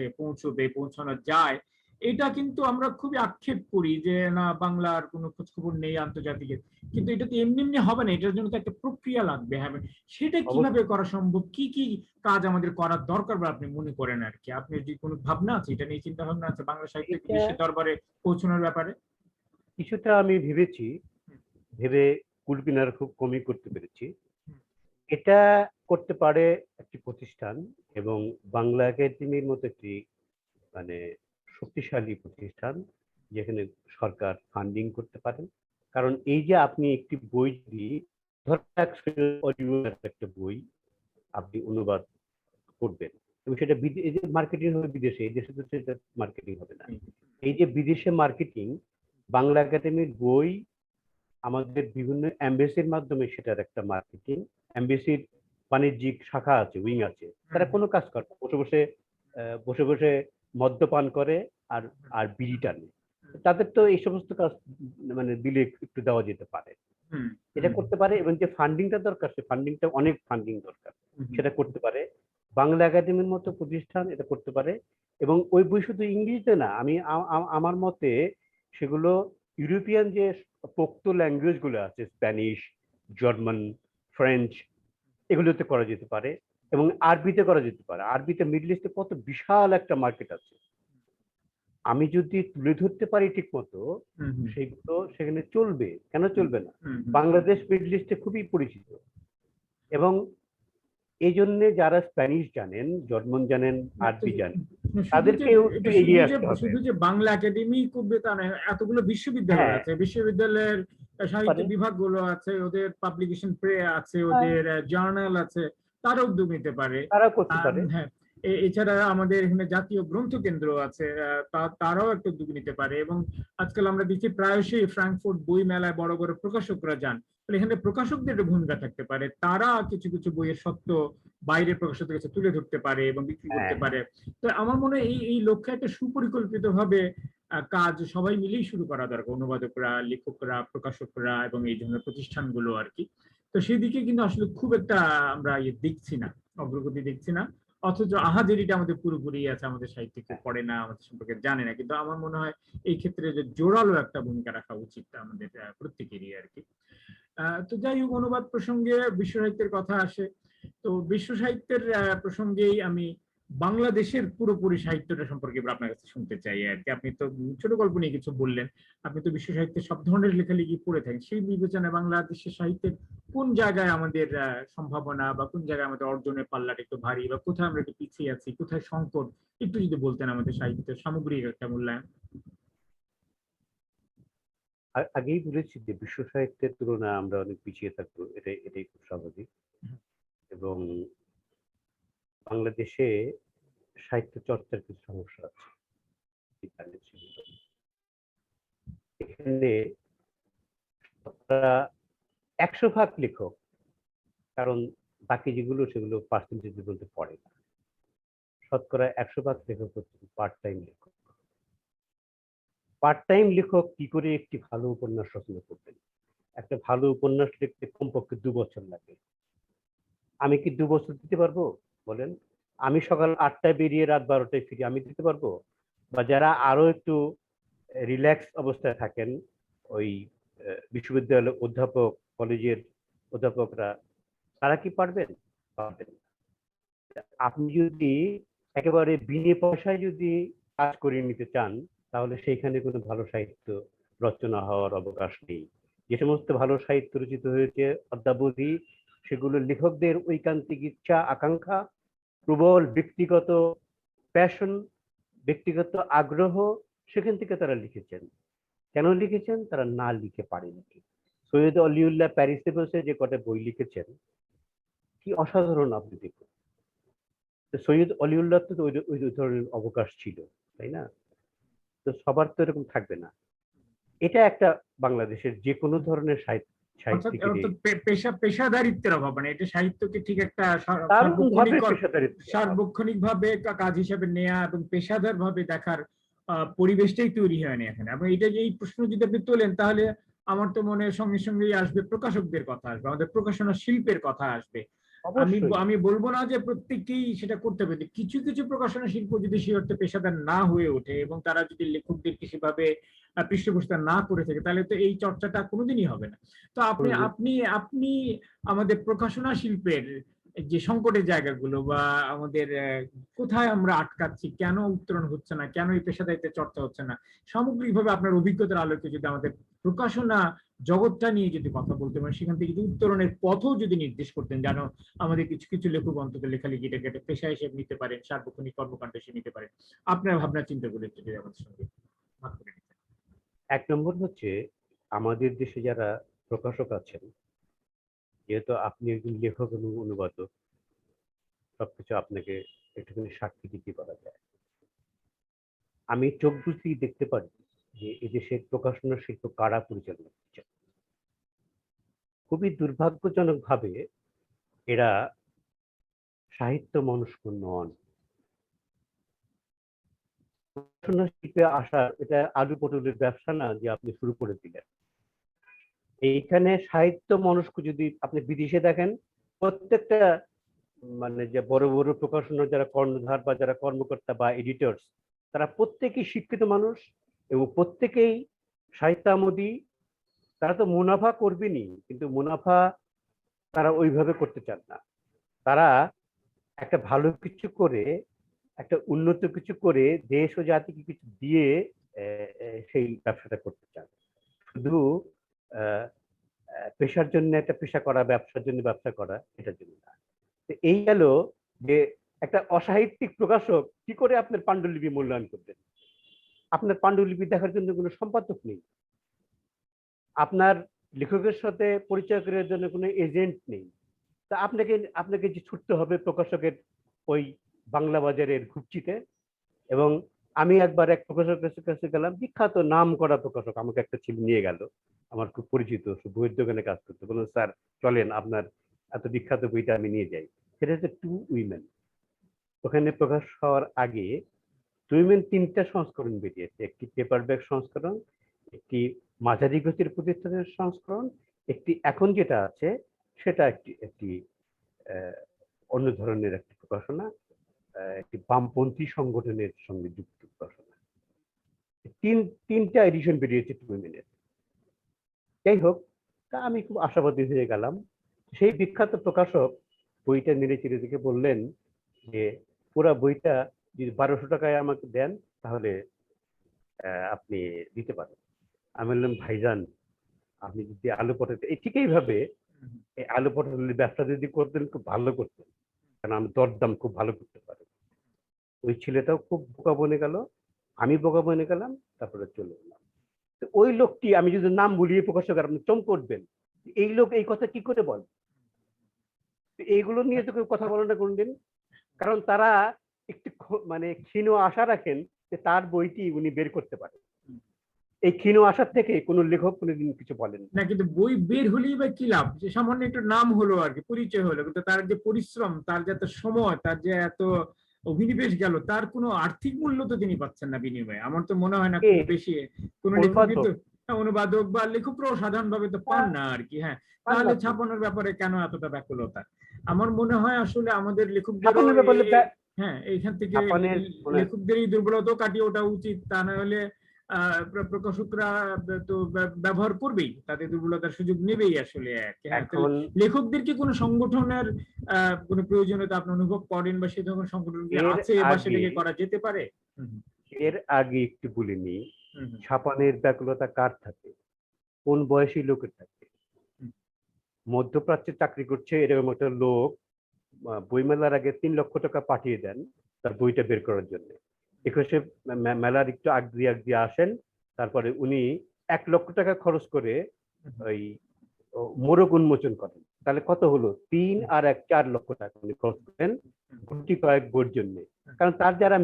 পৌঁছানো যায়। এটা কিন্তু আমরা খুবই আক্ষেপ করি যে না, বাংলার কোনো খোঁজখবর নেই আন্তর্জাতিক, কিন্তু এটা তো এমনি এমনি হবে না, এটার জন্য তো একটা প্রক্রিয়া লাগবে। হ্যাঁ, সেটা কিভাবে অবশ্যই করা সম্ভব, কি কি কাজ আমাদের করার দরকার বলে আপনি মনে করেন আর কি? আপনি যদি কোনো ভাবনা আছে এটা নিয়ে, চিন্তা ভাবনা আছে বাংলা সাহিত্যকে এটা বিশ্বের দরবারে পৌঁছানোর ব্যাপারে? কিছুটা আমি ভেবেছি, ভেবে কুলকিনারা খুব কমই করতে পেরেছি। এটা করতে পারে একটি প্রতিষ্ঠান, এবং বাংলা একাডেমির মতো একটি মানে শক্তিশালী প্রতিষ্ঠান, যেখানে সরকার ফান্ডিং করতে পারেন। কারণ এই যে আপনি একটি বই যদি ধরেন একটা বই আপনি অনুবাদ করবেন, এবং সেটা এই যে মার্কেটিং হবে বিদেশে, এই দেশে তো সেটা মার্কেটিং হবে না। এই যে বিদেশে মার্কেটিং, বাংলা একাডেমির বই আমাদের বিভিন্ন এমবেসির মাধ্যমে সেটার একটা মার্কেটিং। এমবেসির বাণিজ্যিক শাখা আছে, উইং আছে, তারা কোনো কাজ করে না। বসে বসে বসে বসে মদ্যপান করে আর আর বিড়ি টানে। তাদের তো এই সমস্ত কাজ মানে দিলে একটু দেওয়া যেতে পারে। হুম, এটা হুম, করতে পারে, এবং যে ফান্ডিংটা দরকার সে ফান্ডিংটা অনেক ফান্ডিং দরকার, হুম, সেটা করতে পারে। বাংলা একাডেমির মতো প্রতিষ্ঠান এটা করতে পারে। এবং ওই বই শুধু ইংরেজিতে না, আমি আমার মতে সেগুলো ইউরোপিয়ান যে পোক্ত ল্যাঙ্গুয়েজ গুলো আছে, স্প্যানিশ, জার্মান, ফ্রেঞ্চ, এগুলোতে করা যেতে পারে। এবং আরবিতে করা যেতে পারে। আরবিতে মিডল ইস্টে কত বিশাল একটা মার্কেট আছে, আমি যদি তুলে ধরতে পারি ঠিক মতো হুম, হুম, সেগুলো সেখানে চলবে, কেন হুম, চলবে না? হুম, হুম। বাংলাদেশ মিডল ইস্টে খুবই পরিচিত, এবং এই জন্য যারা স্প্যানিশ জানেন, জার্মান জানেন, তো আরবি জানেন, শুধু যে তাদেরকেও একটু এটা এগিয়ে আসতে হবে। শুধু যে বাংলা একাডেমি করবে তা নয়, এতগুলো বিশ্ববিদ্যালয় হ্যাঁ, আছে, বিশ্ববিদ্যালয়ের সাহিত্য পারে। বিভাগগুলো আছে, ওদের পাবলিকেশন প্রে আছে, হ্যাঁ, ওদের জার্নাল আছে, তারা উদ্যোগ নিতে পারে। তারা করতে পারে। হ্যাঁ, এছাড়া আমাদের এখানে জাতীয় গ্রন্থ কেন্দ্র আছে, তারাও একটা উদ্যোগ নিতে পারে। এবং আজকাল আমরা দেখি প্রায়শই ফ্রাঙ্কফুর্ট বই মেলায় বড় বড় প্রকাশকরা যান, তাহলে এখানে প্রকাশকদের একটা ভূমিকা থাকতে পারে, তারা কিছু কিছু বইয়ের সত্য বাইরের প্রকাশকদের কাছে তুলে ধরতে পারে এবং বিক্রি হ্যাঁ, করতে পারে। তো আমার মনে হয় এই লক্ষ্যে একটা সুপরিকল্পিত ভাবে কাজ সবাই মিলেই শুরু করা দরকার, অনুবাদকরা, লেখকরা, প্রকাশকরা এবং এই ধরনের প্রতিষ্ঠানগুলো আর কি। তো সেদিকে কিন্তু আসলে খুব একটা আমরা দেখছি না, অগ্রগতি দেখছি না। অথচ আহাজারিটা আমাদের পুরোপুরি আছে, আমাদের সাহিত্য কেউ হ্যাঁ। পড়ে না, আমাদের সম্পর্কে জানে না, কিন্তু আমার মনে হয় এই ক্ষেত্রে যে জোরালো একটা ভূমিকা রাখা উচিত আমাদের প্রত্যেকেরই আর কি। তো যাই হোক, অনুবাদ প্রসঙ্গে বিশ্ব সাহিত্যের কথা আসে, তো বিশ্ব সাহিত্যের প্রসঙ্গেই আমি বাংলাদেশের পুরোপুরি সাহিত্যটা সম্পর্কে এবার আপনার কাছে শুনতে চাই আর কি। আপনি তো ছোট গল্প নিয়ে কিছু বললেন, আপনি তো বিশ্ব সাহিত্যের সব ধরনের লেখালেখি পড়ে থাকেন, সেই বিবেচনায় বাংলাদেশের সাহিত্যের কোন জায়গায় আমাদের সম্ভাবনা, বা কোন জায়গায় আমাদের অর্জনের পাল্লাটা একটু ভারী, বা কোথায় আমরা একটু পিছিয়ে আছি, কোথায় সংকট, একটু যদি বলতেন আমাদের সাহিত্যের সামগ্রিক একটা মূল্যায়ন। আগেই বলেছি যে বিশ্ব সাহিত্যের তুলনায় আমরা অনেক পিছিয়ে থাকবো, এটাই খুব স্বাভাবিক। এবং বাংলাদেশে সাহিত্য চর্চার কিছু সমস্যা আছে। এখানে 100 ভাগ লেখক, কারণ বাকি যেগুলো সেগুলো পার্সেন্টেজের মধ্যে পড়ে না। শতকরা 100 ভাগ লেখক হচ্ছে পার্ট টাইম লেখক। পার্ট টাইম লেখক কি করে একটি ভালো উপন্যাস রচনা করবেন? একটা ভালো উপন্যাস লিখতে কমপক্ষে 2 বছর লাগে। আমি কি 2 বছর দিতে পারবো বলেন? আমি সকাল 8টায় বেরিয়ে রাত 12টায় ফিরি, আমি দিতে পারবো? বা যারা আরো একটু রিল্যাক্স অবস্থায় থাকেন, ওই বিশ্ববিদ্যালয়ের অধ্যাপক, কলেজের অধ্যাপকরা, তারা কি পারবেন? পারবেন না। আপনি যদি একেবারে বিনে পয়সায় যদি কাজ করিয়ে নিতে চান, তাহলে সেইখানে কোনো ভালো সাহিত্য রচনা হওয়ার অবকাশ নেই। যে সমস্ত ভালো সাহিত্য রচিত হয়েছে অদ্যাবধি, সেগুলো লেখকদের ঐকান্তিক ইচ্ছা, আকাঙ্ক্ষা, প্রবল ব্যক্তিগত প্যাশন, ব্যক্তিগত আগ্রহ, সেখান থেকে তারা লিখেছেন। কেন লিখেছেন? তারা না লিখে পারেননি। সৈয়দ অলিউল্লাহ প্যারিসে বসে যে কটা বই লিখেছেন, কি অসাধারণ! আপনি দেখুন, সৈয়দ অলিউল্লাহ তো ওই ওই ধরনের অবকাশ ছিল, তাই না? তো সবার তো এরকম থাকবে না। এটা একটা বাংলাদেশের যে কোনো ধরনের অর্থাৎ সাহিত্যিকেরই অর্থাৎ পেশাদারিত্বের অভাব, মানে এটা সাহিত্যকে ঠিক একটা দারুণ ভাবে সার্বক্ষণিক পেশাদারিত্বের অভাব। সার্বক্ষণিক ভাবে কাজ হিসেবে নেয়া এবং পেশাদার ভাবে দেখার পরিবেশটাই তৈরি হয়নি এখানে। এবং এটা যে এই প্রশ্ন যদি আপনি তোলেন, তাহলে আমার তো মনে হয় সঙ্গে সঙ্গেই আসবে প্রকাশকদের কথা, আসবে আমাদের প্রকাশনা শিল্পের কথা আসবে। আমি অবশ্যই। আমি বলবো না যে প্রত্যেককেই সেটা করতে হবে, কিছু কিছু প্রকাশনা শিল্প যদি সে অর্থে পেশাদার না হয়ে ওঠে এবং তারা যদি লেখকদেরকে সেভাবে পৃষ্ঠপোষকতা না করে থাকে, তাহলে তো এই চর্চাটা কোনোদিনই হবে না। তো আপনি কোনোদিন আপনি আপনি আমাদের প্রকাশনা শিল্পের যে সংকটের জায়গাগুলো, বা আমাদের কোথায় আমরা আটকাচ্ছি, কেন উত্তরণ হচ্ছে না, কেন এই পেশাদারিত্বের চর্চা হচ্ছে না, সামগ্রিকভাবে আপনার অভিজ্ঞতার আলোকে যদি আমাদের প্রকাশনা জগৎটা নিয়ে যদি কথা বলতে পারেন, সেখান থেকে যদি উত্তরণের পথও যদি নির্দেশ করতেন, যেন আমাদের কিছু কিছু লেখক অন্তত লেখালেখিটাকে একটা পেশা হিসেবে নিতে পারেন, সার্বক্ষণিক কর্মকাণ্ড হিসেবে নিতে পারেন, আপনার ভাবনা চিন্তাগুলো একটু যদি আমাদের সঙ্গে ভাগ করে নিতেন। 1 নম্বর হচ্ছে, আমাদের দেশে যারা প্রকাশক আছেন, যেহেতু আপনি একজন লেখক এবং অনুবাদক, সবকিছু আপনাকে একটুখানি সাক্ষী দিতে পারা যায়। আমি চোখ বুঝতেই দেখতে পারি যে এদেশের প্রকাশনা শিল্প কারা পরিচালনা করছে। খুবই দুর্ভাগ্যজনক ভাবে এরা সাহিত্য মনস্ক নন। প্রকাশনা শিল্পে আসা এটা আলু পটলের ব্যবসা না যে আপনি শুরু করে দিলেন। এইখানে সাহিত্য মনস্ক যদি আপনি বিদেশে দেখেন, প্রত্যেকটা মানে যে বড় বড় প্রকাশনার যারা কর্ণধার বা যারা কর্মকর্তা বা এডিটর্স, তারা প্রত্যেকেই শিক্ষিত মানুষ এবং প্রত্যেকেই সাহিত্যামোদী। তারা তো মুনাফা করবেনই, কিন্তু মুনাফা তারা ওইভাবে করতে চান না। তারা একটা ভালো কিছু করে, একটা উন্নত কিছু করে দেশ ও জাতিকে কিছু দিয়ে সেই ব্যবসাটা করতে চান। শুধু পেশার জন্য একটা পেশা করা, ব্যবসার জন্য ব্যবসা করা, এটার জন্য না। এই গেল যে একটা অসাহিত্যিক প্রকাশক কি করে আপনার পাণ্ডুলিপি মূল্যায়ন করবেন? আপনার পাণ্ডুলিপি দেখার জন্য কোনো সম্পাদক নেই, আপনার লেখকের সাথে পরিচয় করার জন্য কোনো এজেন্ট নেই। তা আপনাকে আপনাকে যে ছুটতে হবে প্রকাশকের ওই বাংলা বাজারের ঘুপচিতে। এবং আমি একবার এক প্রকাশকের কাছে গেলাম, বিখ্যাত নাম করা প্রকাশক, আমাকে একটা ছেলে নিয়ে গেল, আমার খুব পরিচিত, বইয়ের দোকানে কাজ করতে। বললো, স্যার চলেন, আপনার এত বিখ্যাত বইটা আমি নিয়ে যাই। সেটা হচ্ছে টু উইমেন। ওখানে প্রকাশ হওয়ার আগে টু উইমেন 3টা সংস্করণ বেরিয়েছে, একটি পেপারব্যাক সংস্করণ, একটি মাঝারি গতির প্রতিষ্ঠানের সংস্করণ, একটি এখন যেটা আছে সেটা একটি একটি অন্য ধরনের একটি প্রকাশনা, একটি বামপন্থী সংগঠনের সঙ্গে যুক্ত প্রকাশনা। তিনটা এডিশন বেরিয়েছে টু উইমেনের। যাই হোক, তা আমি খুব আশাবাদী হয়ে গেলাম। সেই বিখ্যাত প্রকাশক বইটা নেড়ে চেড়ে দেখে বললেন যে পুরা বইটা যদি 1200 টাকায় আমাকে দেন তাহলে আপনি দিতে পারেন। আমি বললাম, ভাইজান আপনি যদি আলু পটল ঠিক এইভাবে এই আলু পটলের ব্যবসা যদি করতেন খুব ভালো করতেন, কারণ আমি দরদাম খুব ভালো করতে পারি। ওই ছেলেটাও খুব বোকা বনে গেল, আমি বোকা বনে গেলাম, তারপরে চলে গেলাম। তো ওই লোকটি, আমি যদি নাম বলিয়ে প্রকাশক আপনি চমক করবেন, এই লোক এই কথা কি করে বল? এইগুলো নিয়ে তো কেউ কথা বলে না কোনদিন, কারণ তারা একটু মানে ক্ষীণ আশা রাখেন যে তার বইটি উনি বের করতে পারেন। এই ক্ষীণ আশার থেকে কোনো লেখক কোনোদিন কিছু বলেন না, কিন্তু বই বের হলেই বা কি লাভ? যে সামান্য একটু নাম হলো আর কি, পরিচয় হলো, কিন্তু তার যে পরিশ্রম, তার যে এত সময়, তার যে এত অভিনিবেশ গেল, তার কোনো আর্থিক মূল্য তো তিনি পাচ্ছেন না বিনিময়ে। আমার তো মনে হয় না কে খুব বেশি কোনো লেখকই অনুবাদক তো, হ্যাঁ, অনুবাদক বা লেখকরাও সাধারণভাবে তো পান না আর কি। হ্যাঁ, পান তাহলে না তো। ছাপানোর ব্যাপারে কেন এতটা ব্যাকুলতা? আমার মনে হয় আসলে আমাদের লেখকদেরও ছাপানোর ব্যাপারে হ্যাঁ, এইখান থেকে ছাপানের লেখকদের এই দুর্বলতাও কাটিয়ে ওঠা উচিত। তা না হলে প্রকাশকরা তো ব্যবহার করবেই, তাদের দুর্বলতার সুযোগ নেবেই আসলে। হ্যাঁ, তাহলে এখন লেখকদের কি কোনো সংগঠনের কোনো প্রয়োজনীয়তা আপনি অনুভব করেন, বা সে ধরনের সংগঠন কি এর আছে, বা আগে সেটাকে করা যেতে পারে? হুম, এর আগে একটু বলিনি, হুম, হুম, ছাপানের ব্যাকুলতা কার থাকে, কোন বয়সী লোকের থাকে? হুম, মধ্যপ্রাচ্যে চাকরি করছে এরকম একটা লোক বইমেলার আগে 3 লক্ষ টাকা পাঠিয়ে দেন তার বইটা বের করার জন্য। একুশে মেলার একটু আগ দিয়ে আসেন, তারপরে উনি 1 লক্ষ টাকা খরচ করে হুম, ওই মোড়ক উন্মোচন করেন। তাহলে কত হলো? 3 আর 1 4 লক্ষ টাকা উনি খরচ করেন হুম, গুটি কয়েক বইয়ের জন্য। কারণ তার যারা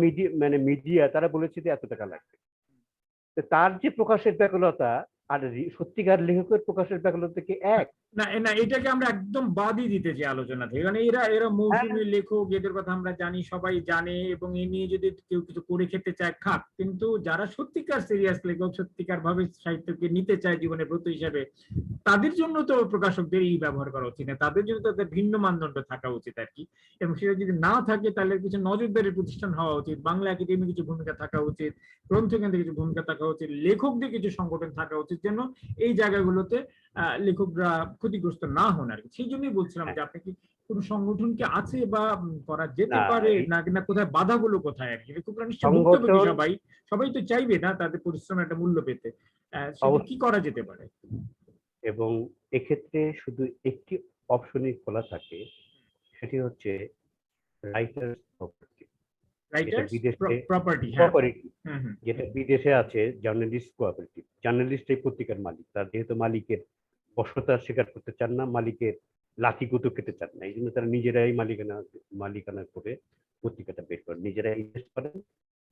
মিডিয়া তারা বলেছে যে এত টাকা লাগবে। তার যে প্রকাশের ব্যাকুলতা আর সত্যিকার লেখকের প্রকাশের ব্যাকুলতা কি এক? না না, এটাকে আমরা একদম বাদই দিতে চাই আলোচনা থেকে, কারণ এরা এরা হ্যাঁ, মৌসুমী লেখক, এদের কথা আমরা জানি, সবাই জানে, এবং এ নিয়ে যদি কেউ কিছু করে খেতে চায় খাক, কিন্তু যারা সত্যিকার সিরিয়াস লেখক, সত্যিকার ভাবে সাহিত্যকে নিতে চায় জীবনের ব্রত হিসাবে, তাদের জন্য তো প্রকাশকদের এই ব্যবহার করা উচিত না, তাদের জন্য তাদের ভিন্ন মানদণ্ড থাকা উচিত আর কি। এবং সেটা যদি না থাকে তাহলে কিছু নজরদারি প্রতিষ্ঠান হওয়া উচিত, বাংলা একাডেমি কিছু ভূমিকা থাকা উচিত, গ্রন্থকেন্দ্রে কিছু ভূমিকা থাকা উচিত, লেখকদের কিছু সংগঠন থাকা উচিত, যেন এই জায়গাগুলোতে লেখকরা ক্ষতিগ্রস্ত না হন আর কি। সেই জন্যই বলছিলাম যে আপনি কি কোন সংগঠন কি আছে, বা করা যেতে না পারে এই না, না কোথায় বাধাগুলো কোথায় আর কি? লেখকরা নিশ্চয়ই ভুক্তভোগী, সংগঠন সবাই সবাই তো চাইবে না তাদের পরিশ্রমের একটা মূল্য পেতে। সেটা কি অবশ্যই, করা যেতে পারে? এবং এক্ষেত্রে শুধু একটি অপশনই খোলা থাকে, সেটি হচ্ছে রাইটার্স প্রপার্টি, যেটা রাইটার্স বিদেশে প্রপার্টি, হ্যাঁ। কোঅপারেটিভ, হুম, হুম, যেটা বিদেশে আছে জার্নালিস্ট কোঅপারেটিভ। জার্নালিস্ট এই পত্রিকার মালিক, তার যেহেতু মালিকের বশ্যতা স্বীকার করতে চান না, মালিকের লাঠি গুঁতো খেতে চান না, এই জন্য তারা নিজেরাই মালিকানা করে পত্রিকাটা বের করেন, নিজেরাই ইনভেস্ট করেন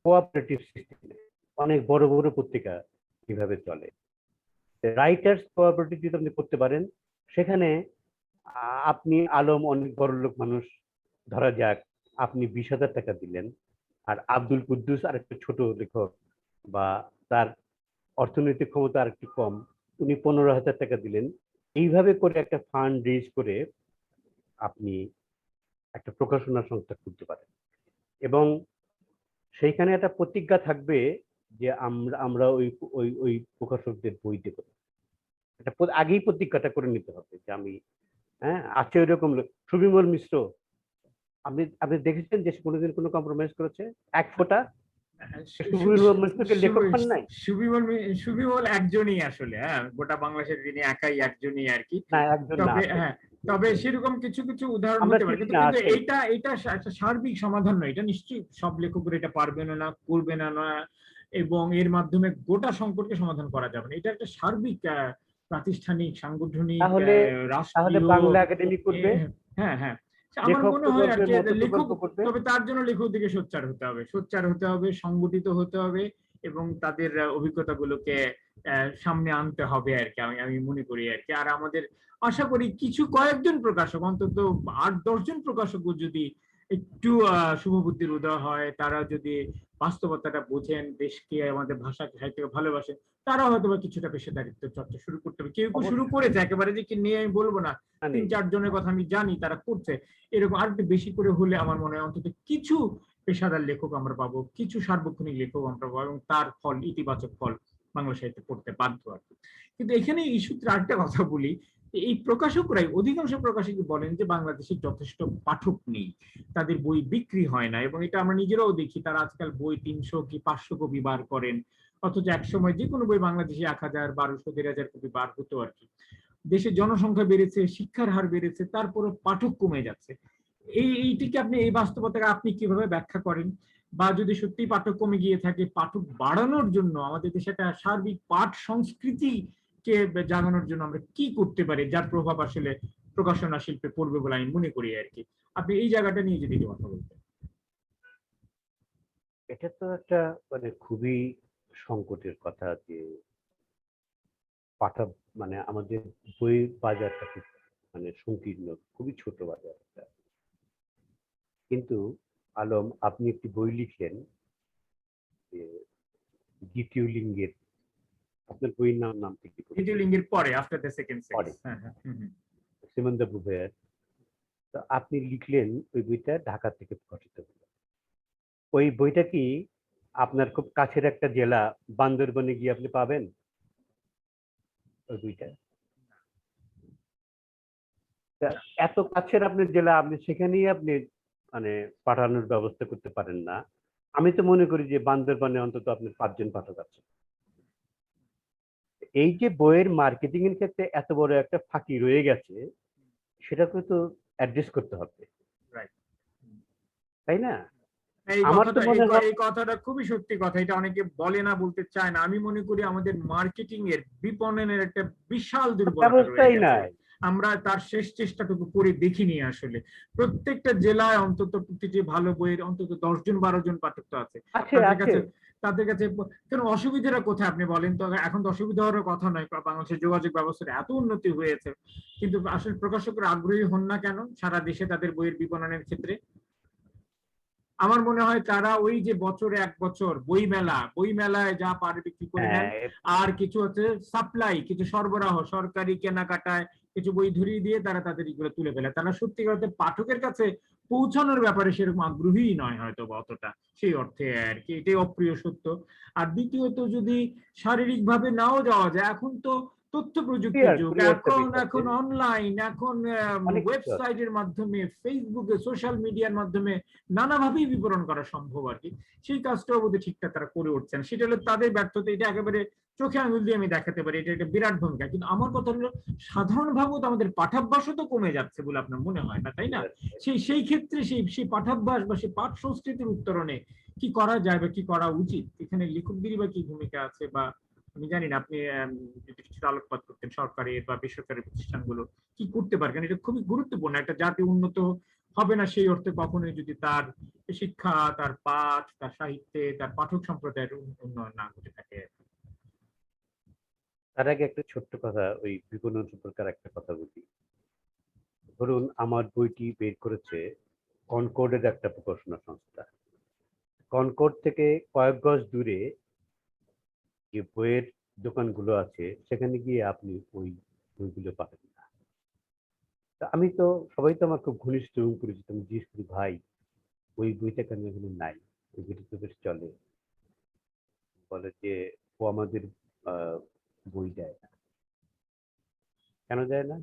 কোঅপারেটিভ সিস্টেমে। অনেক বড় বড় পত্রিকা কিভাবে চলে। রাইটার্স কোঅপারেটিভ যদি আপনি করতে পারেন, সেখানে আপনি আলম অনেক বড় লোক মানুষ, ধরা যাক আপনি 20,000 টাকা দিলেন, আর আব্দুল কুদ্দুস আর একটা ছোট লেখক বা তার অর্থনৈতিক ক্ষমতা আর একটু কম, উনি 15,000 টাকা দিলেন। এইভাবে করে একটা ফান্ড রেজ করে আপনি একটা প্রকাশনা সংস্থা খুলতে পারেন, এবং সেইখানে একটা প্রতিজ্ঞা থাকবে যে আমরা আমরা ওই ওই ওই প্রকাশকদের বই দেব। এটা আগেই প্রতিজ্ঞাটা করে নিতে হবে যে আমি, হ্যাঁ, আছে ওইরকম সুবিমল মিশ্র, আপনি আপনি দেখেছেন যে সে কোনোদিন কোনো কম্প্রোমাইজ করেছে এক ফোঁটা? সুবিমল মিশ্রকে লেখক হন নাই? সুবিমল একজনই আসলে, হ্যাঁ, গোটা বাংলাদেশের তিনি একাই একজনই আর কি। না, একজন না, তবে আছে। হ্যাঁ, তবে সেরকম কিছু কিছু উদাহরণ আমরা হতে পারে, চিনি কিন্তু না, কিন্তু আছে। এটা একটা সার্বিক সমাধান নয়, এটা নিশ্চয়ই সব লেখকরা এটা পারবে না, করবে না, এবং এর মাধ্যমে গোটা সংকটকে সমাধান করা যাবে না। এটা একটা সার্বিক প্রাতিষ্ঠানিক, সাংগঠনিক, তাহলে তাহলে রাষ্ট্রীয়, বাংলা একাডেমি এ, করবে, হ্যাঁ হ্যাঁ, আমার লেখক মনে হয় আর প্রকল্পের কি, মতো লেখক, প্রকল্প করবে। তবে তার জন্য লেখকদিকে সোচ্চার হতে হবে, সোচ্চার হতে হবে, সংগঠিত হতে হবে, এবং তাদের অভিজ্ঞতাগুলোকে সামনে আনতে হবে আর কি, আমি আমি মনে করি আর কি। আর আমাদের আশা করি কিছু কয়েকজন প্রকাশক, অন্তত 8-10 জন প্রকাশক যদি একটু শুভবুদ্ধির উদয় হয়, তারা যদি বাস্তবতাটা বোঝেন, দেশকে, আমাদের ভাষাকে, সাহিত্যকে ভালোবাসেন, তারা হয়তো বা কিছুটা পেশাদারিত্ব চর্চা শুরু করতে হবে। কেউ কেউ শুরু অবশ্যই। করেছে, একেবারে যে কি নিয়ে আমি বলবো না, নেই। 3-4 জনের কথা আমি জানি তারা করছে। এরকম আর একটু বেশি করে হলে আমার মনে হয় অন্তত কিছু পেশাদার লেখক আমরা পাবো, কিছু সার্বক্ষণিক লেখক আমরা পাবো, এবং তার ফল, ইতিবাচক ফল বাংলা সাহিত্যে পড়তে বাধ্য আর কি। কিন্তু এখানে এই সূত্রে আরেকটা কথা বলি, এই প্রকাশকরাই, অধিকাংশ প্রকাশকই বলেন যে বাংলাদেশে যথেষ্ট পাঠক নেই, তাদের বই বিক্রি হয় না, এবং এটা আমরা নিজেরাও দেখি, তারা আজকাল বই 300 কি 500 কপি বার করেন, অথচ এক সময় যে কোনো বই বাংলাদেশে 1000, 1200, 1500 কপি বার হতো আর কি। দেশের জনসংখ্যা বেড়েছে, শিক্ষার হার বেড়েছে, তারপরে পাঠক কমে যাচ্ছে। এইটিকে আপনি, এই বাস্তবতাকে আপনি কিভাবে ব্যাখ্যা করেন? বা যদি সত্যি পাঠক কমে গিয়ে থাকে, পাঠক বাড়ানোর জন্য আমাদের দেশে একটা সার্বিক পাঠ সংস্কৃতি কে জাগানোর জন্য আমরা কি করতে পারি, যার প্রভাব আসলে প্রকাশনা শিল্পে পড়বে বলে আমি মনে করি আর কি। আপনি এই জায়গাটা নিয়ে যদি কথা বলতেন। এটা তো একটা মানে খুবই সংকটের কথা যে পাঠক, মানে আমাদের বইয়ের বাজারটা খুব মানে সংকীর্ণ, খুবই ছোট বাজার একটা। কিন্তু আলম, আপনি একটি বই লিখলেন যে দ্বিতীয় লিঙ্গের, আপনার বইয়ের নামটি কি দ্বিতীয় বলেছিলেন? লিঙ্গের পরে, আফটার দ্য সেকেন্ড সেক্স, পরে হ্যাঁ হ্যাঁ, সিমন দা বুভেয়ার। তো আপনি লিখলেন ওই বইটা ঢাকা থেকে প্রকাশিত হলো। ওই বইটা কি আপনার খুব কাছের একটা জেলা বান্দরবনে গিয়ে আপনি পাবেন ওই বইটা? তা এত কাছের আপনার জেলা, আপনি সেখানেই আপনি মানে পাঠানোর ব্যবস্থা করতে পারেন না। আমি তো মনে করি যে বান্দরবানে অন্তত আপনার 5 জন পাঠক আছে। এই যে বইয়ের মার্কেটিং এর ক্ষেত্রে এত বড় একটা ফাঁকি রয়ে গেছে, সেটাকে তো অ্যাড্রেস করতে হবে, রাইট। তাই না? এই আমার তো কথাটা, মনে হয় এই কথাটা খুবই সত্যি কথা, এটা অনেকে বলে না, বলতে চায় না। আমি মনে করি আমাদের মার্কেটিং এর, বিপণনের একটা বিশাল দুর্বলতা রয়ে ব্যবস্থাই গেছে। নাই। আমরা তার শেষ চেষ্টাটুকু করে দেখিনি আসলে। প্রত্যেকটা জেলায় অন্তত প্রতিটি ভালো বইয়ের অন্তত 10-12 জন পাঠক তো আছে। আছে, তাদের আছে। কাছে, তাদের কাছে কেন, অসুবিধাটা কোথায় আপনি বলেন তো? এখন তো অসুবিধা হওয়ার কথা নয়, বাংলাদেশের যোগাযোগ ব্যবস্থার এত উন্নতি হয়েছে, কিন্তু আসলে প্রকাশকরা আগ্রহী হন না কেন সারা দেশে তাদের বইয়ের বিপণনের ক্ষেত্রে? আমার মনে হয় তারা ওই যে বছরে 1 বছর বই মেলায় যা পারে বিক্রি করে নেন, হ্যাঁ, আর কিছু হচ্ছে সাপ্লাই, কিছু সরবরাহ, সরকারি কেনাকাটায় কিছু বই ধরিয়ে দিয়ে তারা তাদের এগুলো তুলে ফেলে। তারা সত্যিকার অর্থে পাঠকের কাছে পৌঁছানোর ব্যাপারে সেরকম আগ্রহী নয় হয়তো বা অতটা, সেই অর্থে আর কি, এটাই অপ্রিয় সত্য। আর দ্বিতীয়ত, যদি শারীরিক ভাবে নাও যাওয়া যায়, এখন তো তথ্য প্রযুক্তির যুগ, কুরিয়ার এখন সার্ভিস আছে, এখন অনলাইন, এখন অনেক কিছু আছে। ওয়েবসাইটের মাধ্যমে, ফেসবুকে, সোশ্যাল মিডিয়ার মাধ্যমে নানাভাবেই বিবরণ করা সম্ভব আর কি। সেই কাজটাও বোধহয় ঠিকঠাক তারা করে উঠছেন, সেটা হলো তাদের ব্যর্থতা। এটা একেবারে চোখে আঙুল দিয়ে আমি দেখাতে পারি, এটা একটা বিরাট ভূমিকা। কিন্তু আমার কথা হলো, সাধারণভাবে তো আমাদের পাঠাভ্যাসও তো কমে যাচ্ছে বলে আপনার মনে হয় না, তাই না? সেই ক্ষেত্রে সেই সেই পাঠাভ্যাস বা সেই পাঠ সংস্কৃতির উত্তরণে কি করা যায় বা কি করা উচিত, এখানে লেখকদেরই বা কি ভূমিকা আছে, বা আমি জানি না, আপনি যদি কিছুটা আলোকপাত করতেন, সরকারি বা বেসরকারি প্রতিষ্ঠানগুলো কি করতে পারে, কারণ এটা খুবই গুরুত্বপূর্ণ। একটা জাতি উন্নত হবে না সেই অর্থে কখনোই যদি তার শিক্ষা, তার পাঠ, তার সাহিত্যে, তার পাঠক সম্প্রদায়ের উন্নয়ন না ঘটে থাকে। তার আগে একটা ছোট্ট কথা, ওই বিপণন সম্পর্কে একটা কথা বলি। ধরুন আমার বইটি বের করেছে কনকর্ডের একটা প্রকাশনা সংস্থা। কনকর্ড থেকে কয়েক গজ দূরে যে বইয়ের দোকানগুলো আছে সেখানে গিয়ে আপনি ওই বইগুলো পাবেন না। তা আমি তো সবাই তো আমার খুব ঘনিষ্ঠ এবং পরিচিত, আমি জিজ্ঞেস করি ভাই ওই বইটা কেন এখানে নাই, ওই বইটা তো বেশ চলে। বলে যে ও আমাদের বই দেয় না। কেন দেয় না?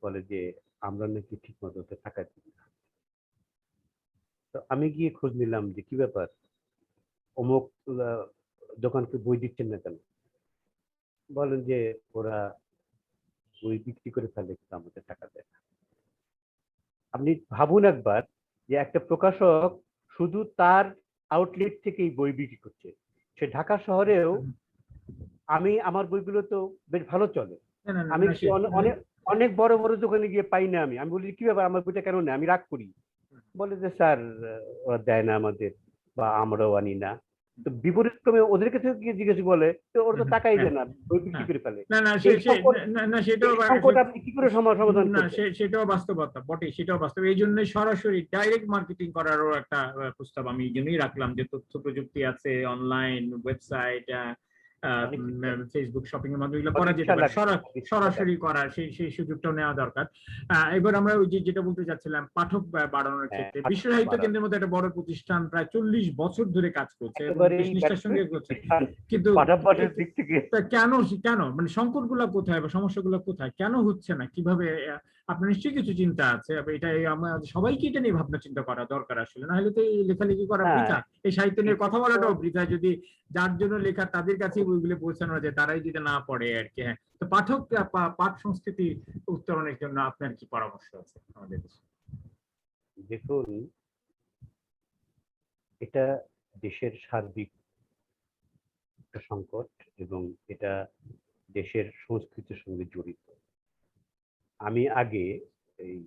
বলে যে আমরা নাকি ঠিক মতো ওতে টাকা দিই না। তো আমি গিয়ে খোঁজ নিলাম যে কি ব্যাপার, অমুক দোকানকে বই দিচ্ছেন না কেন? বলেন যে ওরা বই বিক্রি করে ফেলে কিন্তু আমাদের টাকা দেয় না। আপনি ভাবুন একবার যে একটা প্রকাশক শুধু তার আউটলেট থেকেই বই বিক্রি করছে, সে ঢাকা শহরেও আমি আমার বইগুলো তো বেশ ভালো চলে। না না না আমি না, কিন্তু অনেক অনেক বড় বড় দোকানে গিয়ে পাই না। আমি বলি কি ব্যাপার আমার বইটা কেন নেই, আমি রাগ করি। বলে যে স্যার ওরা দেয় না আমাদের, বা আমরাও আনি না। তো বিপরীত ক্রমে ওদের কাছে গিয়ে জিজ্ঞেস বলে তো ওরা তো টাকাই হ্যাঁ দেয় না, বই বিক্রি হ্যাঁ, করে ফেলে। না না এই সংকট, না সেটাও এই সংকট আপনি কি করে সমাধান না করবেন? সেটাও বাস্তবতা বটে, সেটাও বাস্তব। এই জন্য সরাসরি ডাইরেক্ট মার্কেটিং করারও একটা প্রস্তাব আমি এই জন্যই রাখলাম, যে তথ্য প্রযুক্তি আছে, অনলাইন ওয়েবসাইট, অনেক কিছু আছে। ফেসবুক শপিং এর মাধ্যমে এগুলো করা যেতে সদিচ্ছা পারে, লাগবে, সদিচ্ছা সরাসরি লাগবে। করার সেই সেই সুযোগটাও নেওয়া দরকার। এবার আমরা ওই যে যেটা বলতে চাচ্ছিলাম, পাঠক বাড়ানোর হ্যাঁ, ক্ষেত্রে বিশ্ব পাঠক সাহিত্য বাড়ানো। কেন্দ্রের মতো একটা বড় প্রতিষ্ঠান প্রায় 40 বছর ধরে কাজ করছে এবং বেশ একেবারেই নিষ্ঠার ব্যর্থ সঙ্গে করছে, প্রতিষ্ঠান কিন্তু পাঠ্যাভ্যাসের দিক থেকে। তা কেন কেন মানে সংকটগুলো কোথায় বা সমস্যাগুলো কোথায়, কেন হচ্ছে না, কিভাবে? আপনার নিশ্চয়ই কিছু চিন্তা আছে, এটা আমরা সবাইকে এটা নিয়ে ভাবনা চিন্তা করা দরকার আসলে, না হলে তো এই লেখালেখি করা না, বৃথা, এই সাহিত্য নিয়ে এটা কথা তো বলাটাও বৃথা, যদি যার জন্য লেখা তাদের কাছেই বইগুলো পৌঁছানো যায়, তারাই যদি না পড়ে আর কি। হ্যাঁ, তো পাঠক পাঠ সংস্কৃতি উত্তরণের জন্য আপনার কি পরামর্শ আছে আমাদের দেশে? দেখুন, এটা দেশের সার্বিক একটা সংকট এবং এটা দেশের সংস্কৃতির সঙ্গে জড়িত। আমি আগে এই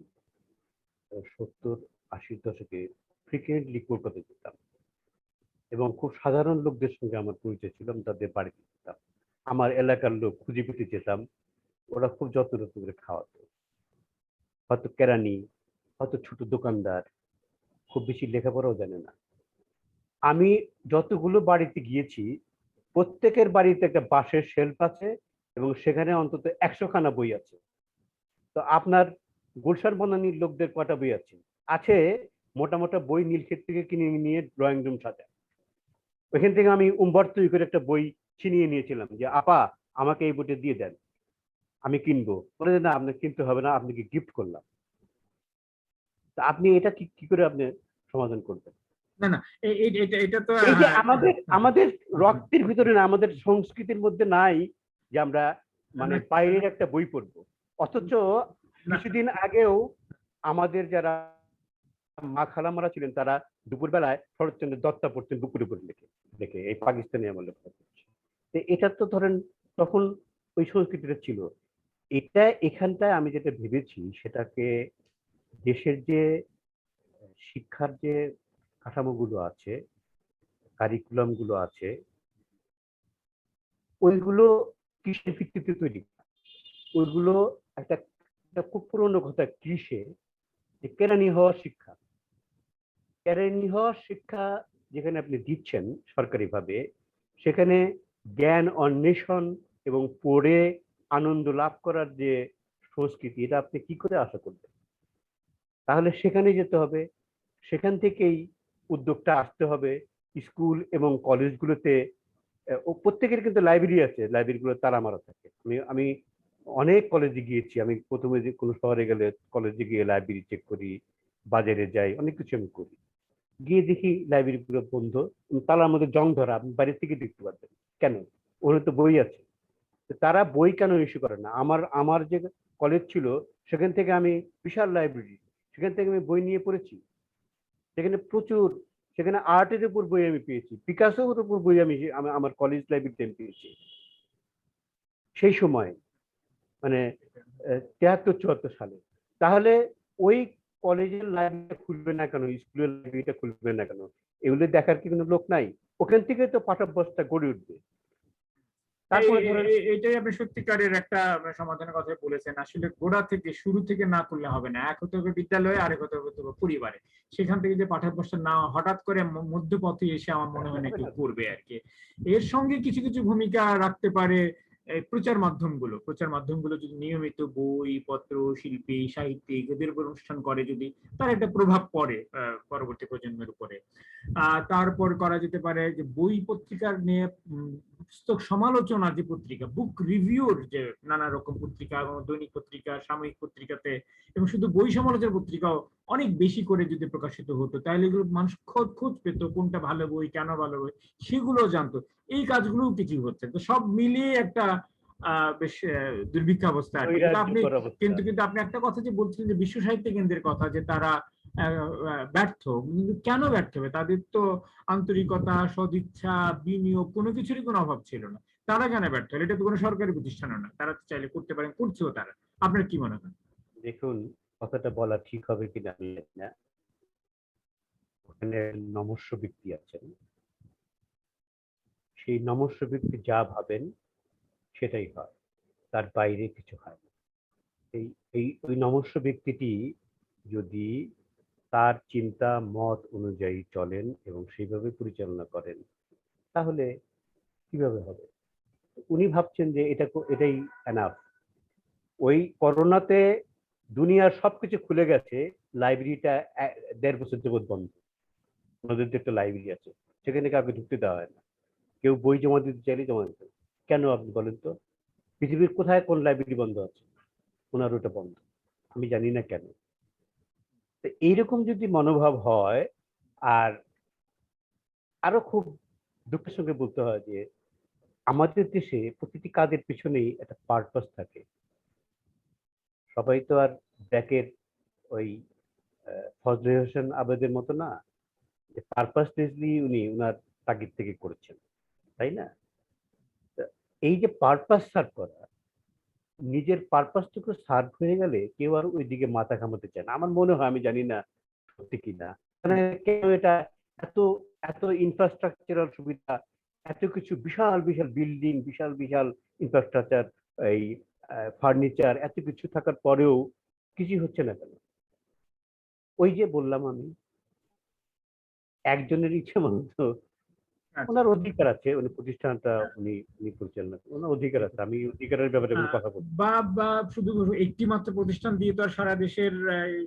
70-80 দশকে ফ্রিকুয়েন্টলি কলকাতা যেতাম এবং খুব সাধারণ লোকদের সঙ্গে আমার পরিচয় ছিল, আমি তাদের বাড়িতে যেতাম, আমার এলাকার লোক খুঁজে পেতে যেতাম, ওরা খুব যত্ন করে খাওয়াতো। হয়তো কেরানি, হয়তো ছোট দোকানদার, খুব বেশি লেখাপড়াও জানে না। আমি যতগুলো বাড়িতে গিয়েছি প্রত্যেকের বাড়িতে একটা বাঁশের শেলফ আছে এবং সেখানে অন্তত 100 খানা বই আছে। তো আপনার গুলশান বনানীর লোকদের কটা বই আছে? আছে মোটা মোটা বই নীলক্ষেত থেকে কিনে নিয়ে ড্রয়িং রুম সাজায়। ওইখান থেকে আমি উম্বরতুই করে একটা বই ছিনিয়ে নিয়েছিলাম যে আপা আমাকে এই বইটা দিয়ে দেন, আমি কিনবো। বলে যে না আপনাকে কিনতে হবে না, আপনাকে গিফট করলাম। তা আপনি এটা কি কি করে আপনি সমাধান করবেন? না না, এটা এটা তো এই যে হ্যাঁ, আমাদের আমাদের রক্তের ভিতরে না, আমাদের সংস্কৃতির মধ্যে নাই যে আমরা মানে বাইরের একটা বই পড়বো। অথচ না কিছুদিন আগেও আমাদের যারা মা খালামারা ছিলেন তারা দুপুরবেলায় শরৎচন্দ্রের দত্তা পড়তেন বুকুর উপর লিখে লিখে, এই পাকিস্তানি আমলে পড়ছে। তো এটা তো ধরেন তখন ওই সংস্কৃতিটা ছিল। এটা এখানটায় আমি যেটা ভেবেছি সেটাকে দেশের যে শিক্ষার যে কাঠামোগুলো আছে, কারিকুলাম গুলো আছে, ওইগুলো কিসের ভিত্তিতে তৈরি? ওইগুলো একটা একটা খুব পুরনো কথা ক্লিশে, যে কেরানি হওয়ার শিক্ষা। কেরানি হওয়ার শিক্ষা যেখানে আপনি দিচ্ছেন সরকারিভাবে, সেখানে জ্ঞান অন্বেষণ এবং পড়ে আনন্দ লাভ করার যে সংস্কৃতি, এটা আপনি কি করে আশা করবেন? তাহলে সেখানে যেতে হবে, সেখান থেকেই উদ্যোগটা আসতে হবে। স্কুল এবং কলেজগুলোতে ও প্রত্যেকের কিন্তু লাইব্রেরি আছে, লাইব্রেরিগুলো তালা মারা থাকে। আমি আমি অনেক কলেজে গিয়েছি, আমি প্রথমে যে কোনো শহরে গেলে কলেজে গিয়ে লাইব্রেরি চেক করি, বাজারে যাই, অনেক কিছু আমি করি। গিয়ে দেখি লাইব্রেরি গুলো বন্ধ, তালার মধ্যে জং ধরা, আপনি বাড়ি থেকে দেখতে পারবেন। কেন? ওখানে তো বই আছে। তো তারা বই কেন ইস্যু করে না? আমার আমার যে কলেজ ছিল সেখান থেকে আমি, বিশাল লাইব্রেরি, সেখান থেকে আমি বই নিয়ে পড়েছি। সেখানে প্রচুর, সেখানে আর্টের উপর বই আমি পেয়েছি, পিকাসোর উপর বই আমি আমার কলেজ লাইব্রেরিতে আমি পেয়েছি সেই সময়, মানে 73-74 সালে। তাহলে ওই কলেজের লাইব্রেরিটা খুলবে না কেন, স্কুলের লাইব্রেরিটা খুলবে না কেন? এগুলো দেখার কি কোনো লোক নাই? ওখান থেকে তো পাঠ্যাভ্যাসটা গড়ে উঠবে। তারপরে ধরেন এটাই আপনি সত্যিকারের একটা সমাধানের কথা বলেছেন। আসলে গোড়া থেকে শুরু থেকে না করলে হবে না। এক হতে হবে বিদ্যালয়ে, আরেক হতে হবে পরিবারে। সেখান থেকে যে পাঠ্যপুস্তক না হঠাৎ করে মধ্যপথে এসে আমার মনে হয় না হবে কেউ না। করবে আর কি। এর সঙ্গে কিছু কিছু ভূমিকা রাখতে পারে এই প্রচার মাধ্যমগুলো যদি নিয়মিত বই পত্র, শিল্পী, সাহিত্যিক এদের উপর অনুষ্ঠান করে, যদি তার একটা প্রভাব পড়ে পরবর্তী প্রজন্মের উপরে। তারপর করা যেতে পারে যে বই পত্রিকার নিয়ে পুস্তক সমালোচনা, যে পত্রিকা বুক রিভিউর যে নানা রকম পত্রিকা এবং দৈনিক পত্রিকা, সাময়িক পত্রিকাতে, এবং শুধু বই সমালোচনা পত্রিকাও অনেক বেশি করে যদি প্রকাশিত হতো, তাহলে এগুলো মানুষ খোঁজ পেত কোনটা ভালো বই, কেন ভালো বই, সেগুলো জানতো। এই কাজগুলোও কিছু হচ্ছে, তো সব মিলিয়ে একটা বেশ দুর্ভিক্ষাবস্থা আর কি। কিন্তু আপনি নৈরাজ্যকর অবস্থা। কিন্তু আপনি একটা কথা যে বলছিলেন যে বিশ্ব সাহিত্য কেন্দ্রের কথা, যে তারা ব্যর্থ, কিন্তু কেন ব্যর্থ হবে? তাদের তো আন্তরিকতা, সদিচ্ছা, বিনিয়োগ কোনো কিছুরই কোনো অভাব ছিল না। তারা কেন ব্যর্থ হলো? এটা তো কোনো সরকারি প্রতিষ্ঠানও না, তারা তো চাইলে করতে পারেন, করছেও তারা। আপনার কি মনে হয়? দেখুন, কথাটা বলা ঠিক হবে কিনা আমি জানি না। ওখানে নমস্য ব্যক্তি আছেন, সেই নমস্য ব্যক্তি যা ভাবেন সেটাই হয়, তার বাইরে কিছু হয় না। এই এই ওই নমস্য ব্যক্তিটি যদি তার চিন্তা মত অনুযায়ী চলেন এবং সেইভাবে পরিচালনা করেন, তাহলে কিভাবে হবে? উনি ভাবছেন যে এটাই এনাফ। ওই করোনাতে দুনিয়ার সবকিছু খুলে গেছে, লাইব্রেরিটা 1.5 বছর যাবৎ বন্ধ। ওনাদের যে একটা লাইব্রেরি আছে, সেখানে কাউকে ঢুকতে দেওয়া হয় না। কেউ বই জমা দিতে চাইলে জমা দিতে হবে। কেন আপনি বলেন তো? পৃথিবীর কোথায় কোন লাইব্রেরি বন্ধ আছে? ওনার ওটা বন্ধ। আমি জানি না কেন। তো এইরকম যদি মনোভাব হয়, আর আরো খুব দুঃখের সঙ্গে বলতে হয় যে আমাদের দেশে প্রতিটি কাজের পিছনেই একটা পারপাস থাকে। সবাই তো আর ব্যাকের ওই ফজলে হোসেন আবেদের মতো না, যে পারপাসলেসলি উনি উনার তাগিদ থেকে করেছেন, তাই না? তা এই যে পারপাস সার্ভ করা, নিজের পারপাসটুকু সার্ভ হয়ে গেলে কেউ আর ওইদিকে মাথা ঘামাতে চায় না আমার মনে হয়। আমি জানি না সত্যি কিনা, মানে কেন এটা এত এত ইনফ্রাস্ট্রাকচারাল সুবিধা, এত কিছু বিশাল বিশাল বিল্ডিং, বিশাল বিশাল ইনফ্রাস্ট্রাকচার, এই ফার্নিচার, এত কিছু থাকার পরেও কিছু হচ্ছে না কেন? ওই যে বললাম আমি, একজনের ইচ্ছে মতো আচ্ছা। ওনার অধিকার আছে, উনি প্রতিষ্ঠানটা উনি উনি পরিচালনা করেন, ওনার অধিকার আছে। আমি অধিকারের ব্যাপারে কোনো আহ, কথা বলছি না। বা বা শুধু একটি মাত্র প্রতিষ্ঠান দিয়ে তো আর সারা দেশের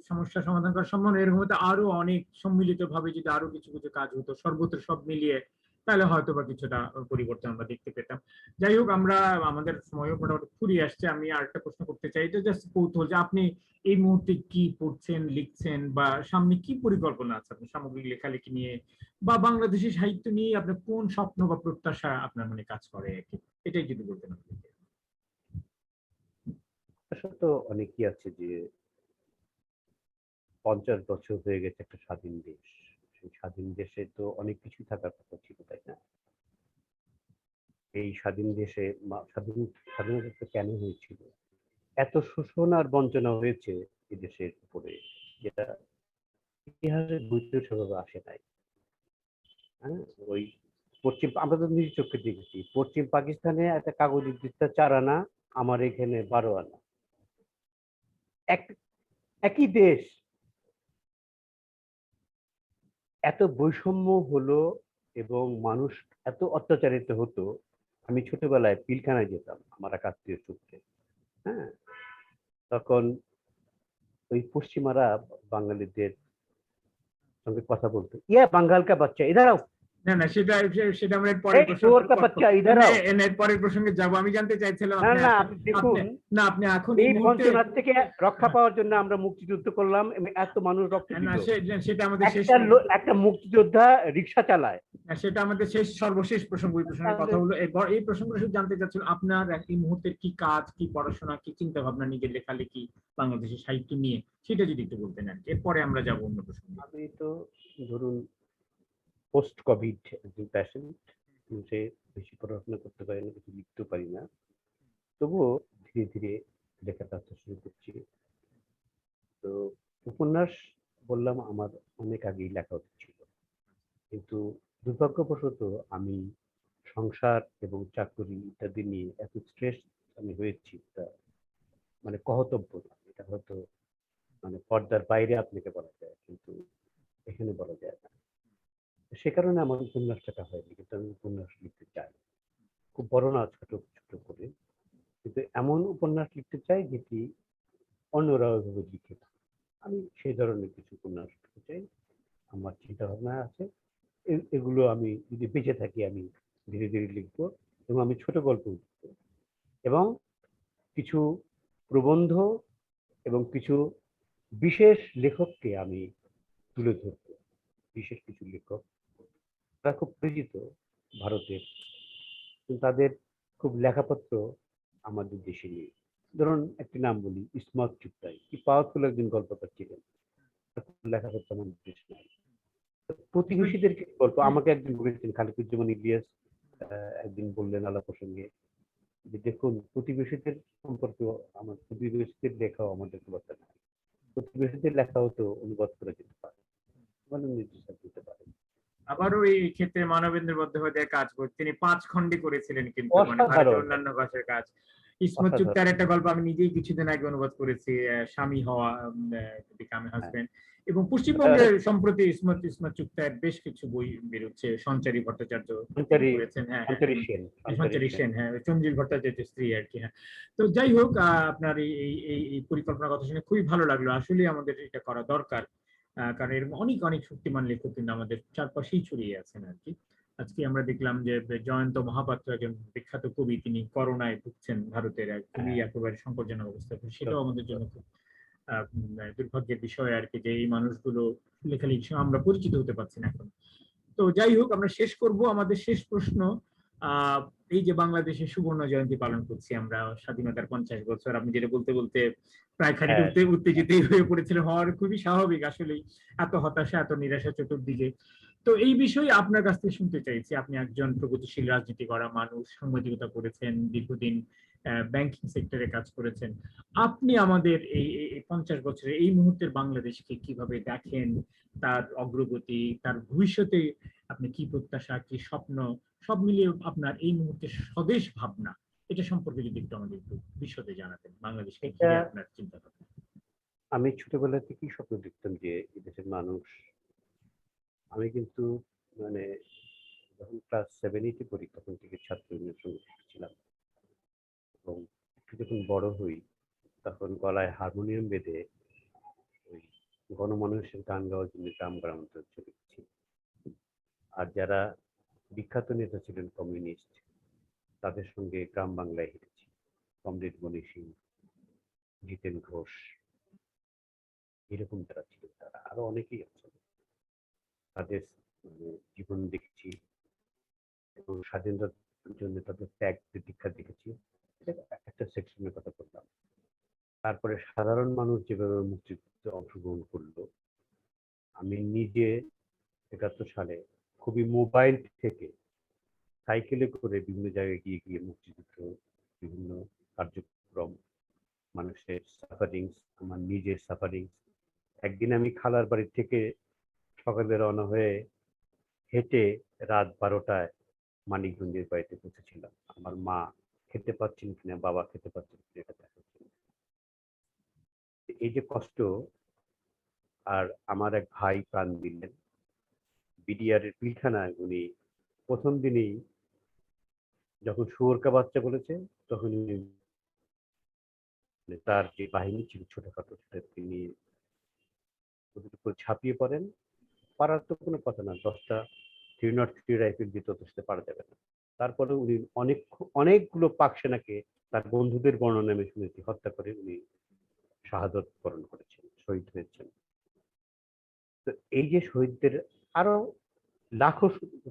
সমস্যা সমাধান করা সম্ভব নয়। এরকম হয়তো আরো অনেক সম্মিলিত ভাবে যদি আরো কিছু কিছু কাজ হতো সর্বত্র সব মিলিয়ে, তাহলে হয়তো বা কিছুটা পরিবর্তন আমরা দেখতে পেতাম। যাই হোক, আমরা আমাদের সময়ও মোটামুটি ফুরিয়ে আসছে। আমি আরেকটা প্রশ্ন করতে চাই, এটা জাস্ট কৌতূহল, যে আপনি এই মুহূর্তে কি পড়ছেন, লিখছেন, বা সামনে কি পরিকল্পনা আছে আপনার সামগ্রিক লেখালেখি নিয়ে, বা বাংলাদেশি সাহিত্য নিয়ে আপনার কোন স্বপ্ন বা প্রত্যাশা আপনার মনে কাজ করে আর কি? এটাই যদি বলতেন আপনি। আসলে তো অনেকই আছে যে 50 বছর হয়ে গেছে একটা স্বাধীন দেশ। সেই স্বাধীন দেশে তো অনেক কিছু থাকার কথা ছিল, তাই না? এই স্বাধীন দেশে স্বাধীনতা কেন হয়েছিল? এত শোষণ আর বঞ্চনা হয়েছে এই দেশের উপরে, যেটা ইতিহাসের বইতে সেভাবে আসে নাই। হ্যাঁ, ওই আমরা তো নিজ চোখে দেখেছি, পশ্চিম পাকিস্তানে একটা কাগজের দিতে 4 আনা, আমার এখানে 12 আনা। এক একই দেশ, এত বৈষম্য হলো এবং মানুষ এত অত্যাচারিত হতো। আমি ছোটবেলায় পিলখানায় যেতাম আমার এক আত্মীয় সূত্রে। হ্যাঁ, তখন ওই পশ্চিমারা বাঙালিদের সঙ্গে কথা বলতো, ইয়া বাঙ্গাল কা বাচ্চা ইধার আও, না না, সেটা আমরা এর পরের এই প্রশ্ন। শোর কা বাচ্চা ইধার আও। এর পরের প্রসঙ্গে যাব। আমি জানতে চাইছিলাম না আপনি না, এখন আপনি আপনি দেখুন, না আপনি এখন এই এই মুহূর্তে বঞ্চনার থেকে রক্ষা পাওয়ার জন্য আমরা মুক্তিযুদ্ধ করলাম এবং এত মানুষ রক্ত না দিল। সেটা আমাদের শেষ। একটা মুক্তিযোদ্ধা রিক্সা চালায়। না, সেটা আমাদের সর্বশেষ প্রসঙ্গ, ওই প্রসঙ্গে তাহলে কথা হলো। এরপর এই প্রসঙ্গটা শুধু জানতে চাচ্ছিলাম আপনার এই মুহূর্তের কি কাজ, কি পড়াশোনা, কি চিন্তা ভাবনা নিজের লেখালেখি বাংলাদেশের সাহিত্য নিয়ে, সেটা যদি একটু বলতেন আর কি। এরপরে আমরা যাব অন্য প্রসঙ্গে। আমি তো ধরুন পোস্ট কোভিড একজন প্যাশেন্ট, সে বেশি পড়াশোনা করতে পারি না, কিছু লিখতে পারি না, তবুও ধীরে ধীরে লেখার কাজটা শুরু করছি। তো উপন্যাস বললাম আমার অনেক আগেই লেখা উচিত ছিল, কিন্তু দুর্ভাগ্যবশত আমি সংসার এবং চাকরি ইত্যাদি নিয়ে এত স্ট্রেস আমি হয়েছি, তা মানে কহতব্য না। এটা হয়তো মানে পর্দার বাইরে আপনাকে বলা যায়, কিন্তু এখানে বলা যায় না। সে কারণে আমার উপন্যাসটা হয়নি, কিন্তু আমি উপন্যাস লিখতে চাই। খুব বড় না, ছোট ছোট করে, কিন্তু এমন উপন্যাস লিখতে চাই যেটি অন্যরা ওইভাবে লিখে না। আমি সেই ধরনের কিছু উপন্যাস লিখতে চাই। আমার চিন্তা ভাবনা আছে। এগুলো আমি যদি বেঁচে থাকি আমি ধীরে ধীরে লিখবো, এবং আমি ছোট গল্প লিখবো, এবং কিছু প্রবন্ধ এবং কিছু বিশেষ লেখককে আমি তুলে ধরবো। বিশেষ কিছু লেখক, তারা খুব পরিচিত ভারতের, কিন্তু তাদের খুব লেখাপত্র আমাদের দেশে নেই। ধরুন একটি নাম বলি, ইসমত চুগতাই। কি পাওয়ারফুল একজন গল্পকার ছিলেন, তার লেখাপত্র আমাদের দেশে নাই। প্রতিবেশীদের কিছু গল্প আমাকে একজন বলেছেন, খালিকুজ্জামান ইলিয়াস একদিন বললেন আলাপ প্রসঙ্গে যে দেখুন, প্রতিবেশীদের সম্পর্কে আমার প্রতিবেশীদের লেখাও আমাদের খুব একটা নাই। প্রতিবেশীদের লেখাও তো অনুবাদ করা যেতে পারে, মানে নির্দিষ্ট দিতে পারে। আবারও এই ক্ষেত্রে মানবেন্দ্র বন্দ্যোপাধ্যায় কাজ করে, তিনি 5 খণ্ডে করেছিলেন কিন্তু, মানে ভারতের অসাধারণ, অন্যান্য ভাষার কাজ। ইসমত অসাধারণ। চুগতাইয়ের একটা গল্প আমি নিজেই কিছুদিন আগে অনুবাদ করেছি, স্বামী হওয়া, বিকাম হ্যাঁ, হাজবেন্ড। এবং পশ্চিমবঙ্গে সম্প্রতি ইসমত ইসমত চুগতাইয়ের বেশ কিছু বই বেরোচ্ছে, সঞ্চারী ভট্টাচার্য তিনি সঞ্চারী, করেছেন। হ্যাঁ, হ্যাঁ, সঞ্চারী সেন, সঞ্চারী সঞ্চারী সেন। সেন, হ্যাঁ, চন্দ্রিল ভট্টাচার্যের স্ত্রী আর কি। হ্যাঁ, তো যাই হোক, আপনার এই এই এই এই পরিকল্পনার কথা শুনে খুবই ভালো লাগলো। আসলে আমাদের এটা করা দরকার, কারণ এরকম অনেক অনেক শক্তিমান লেখক কিন্তু আমাদের চারপাশেই ছড়িয়ে আছেন আর কি। আজকে আমরা দেখলাম যে জয়ন্ত মহাপাত্র, একজন বিখ্যাত কবি, তিনি করোনায় ভুগছেন ভারতের, খুবই হ্যাঁ, একেবারে সংকটজনক অবস্থা। তো সেটাও সত্যি, আমাদের জন্য সত্যি। খুব দুর্ভাগ্যের বিষয় আর কি, যে এই মানুষগুলো লেখালেখির সঙ্গে আমরা পরিচিত হতে পারছি না এখন। তো যাই হোক, আমরা শেষ করব আমাদের শেষ প্রশ্ন। আহ এই যে বাংলাদেশের সুবর্ণ জয়ন্তী পালন করছি আমরা, স্বাধীনতার 50 বছর, আপনি যেটা বলতে বলতে প্রায় খানিকটা হ্যাঁ, সত্যি। উত্তেজিত হয়ে পড়েছিল, হওয়ার খুবই স্বাভাবিক আসলে, এত হতাশা এত নিরাশা চতুর্দিকে। তো এই বিষয়ে আপনার কাছ থেকে শুনতে চাইছি, আপনি একজন প্রগতিশীল রাজনীতি করা মানুষ, সাংবাদিকতা করেছেন দীর্ঘদিন, ব্যাংকিং সেক্টরে কাজ করেছেন। আপনি আমাদের এই 50 বছরের এই মুহূর্তের বাংলাদেশকে কিভাবে দেখেন, তার অগ্রগতি, তার ভবিষ্যতে আপনি কি প্রত্যাশা, কি স্বপ্ন, সব মিলিয়ে আপনার এই মুহূর্তে স্বদেশ ভাবনা, এটা সম্পর্কে যদি একটু আমাদের একটু বিশদে জানাতেন, বাংলাদেশকে এটা ঘিরে আপনার চিন্তা ভাবনা। আমি ছোটবেলা থেকেই স্বপ্ন দেখতাম যে এদেশের মানুষ, আমি কিন্তু মানে যখন ক্লাস 7-8 পড়ি তখন থেকে ছাত্র ইউনিয়নের সঙ্গে ছিলাম, এবং একটু যখন বড় হই তখন গলায় হারমোনিয়াম বেঁধে ওই গণমানুষের গান গাওয়ার জন্য গ্রাম গ্রামান্তর চলে গেছি। আর যারা বিখ্যাত নেতা ছিলেন কমিউনিস্ট, তাদের সঙ্গে গ্রাম বাংলায় হেঁটেছি। কমরেড মনি সিং, জিতেন ঘোষ, এরকম যারা ছিল, তারা আরো অনেকেই আছেন, তাদের মানে জীবন দেখেছি, এবং স্বাধীনতার জন্য তাদের ত্যাগ প্রতীক্ষা দেখেছি। এটা একটা সেকশনের কথা বললাম। তারপরে সাধারণ মানুষ যেভাবে মুক্তিযুদ্ধে অংশগ্রহণ করলো, আমি নিজে 71 সালে খুবই মোবাইল থেকে সাইকেলে করে বিভিন্ন জায়গায় গিয়ে গিয়ে মুক্তিযুদ্ধ, বিভিন্ন কার্যক্রম, মানুষের সাফারিংস, আমার নিজের সাফারিংস। একদিন আমি খালার বাড়ি থেকে সকালে রওনা হয়ে হেঁটে রাত 12টায় মানিকগঞ্জের বাড়িতে পৌঁছেছিলাম। আমার মা খেতে পাচ্ছেন কিনা, বাবা খেতে পাচ্ছেন কিনা, এটা দেখার জন্য। এই যে কষ্ট, আর আমার এক ভাই প্রাণ দিলেন বিডিআর এর পিলখানায়। উনি প্রথম দিনেই যখন শুয়োরকা বাচ্চা বলেছে, তখন উনি তার যে বাহিনী ছিল ছোটখাটো, সেটা তিনি ওদের উপর ঝাঁপিয়ে পড়েন। পারার তো কোনো কথা না, 10টা 303 রাইফেল দিয়ে তো সাথে পারা যাবে না। তারপরে উনি অনেকগুলো পাক সেনাকে, তার বন্ধুদের বর্ণনা আমি শুনেছি, হত্যা করে উনি শাহাদত বরণ করেছেন, শহীদ হয়েছেন। তো এই যে শহীদদের আরো লাখো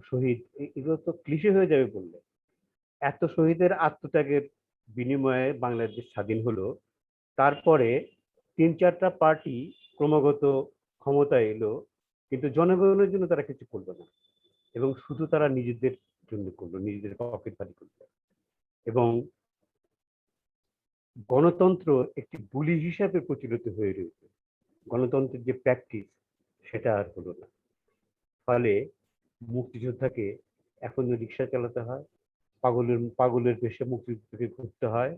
শহীদ, এগুলো তো ক্লিশে হয়ে যাবে বললে। এত শহীদের আত্মত্যাগের বিনিময়ে বাংলাদেশ স্বাধীন হলো। তারপরে 3-4টা পার্টি ক্রমাগত ক্ষমতায় এলো, কিন্তু জনগণের জন্য তারা কিছু করলো না, এবং শুধু তারা নিজেদের জন্য করলো, নিজেদের পকেট ভারী করলো। এবং গণতন্ত্র একটি বুলি হিসাবে প্রচলিত হয়ে রয়েছে, গণতন্ত্রের যে প্র্যাকটিস সেটা আর হলো না। ফলে মুক্তিযোদ্ধাকে এখন রিক্সা চালাতে হয়, পাগলের বেশে মুক্তিযুদ্ধকে ঘুরতে হয়।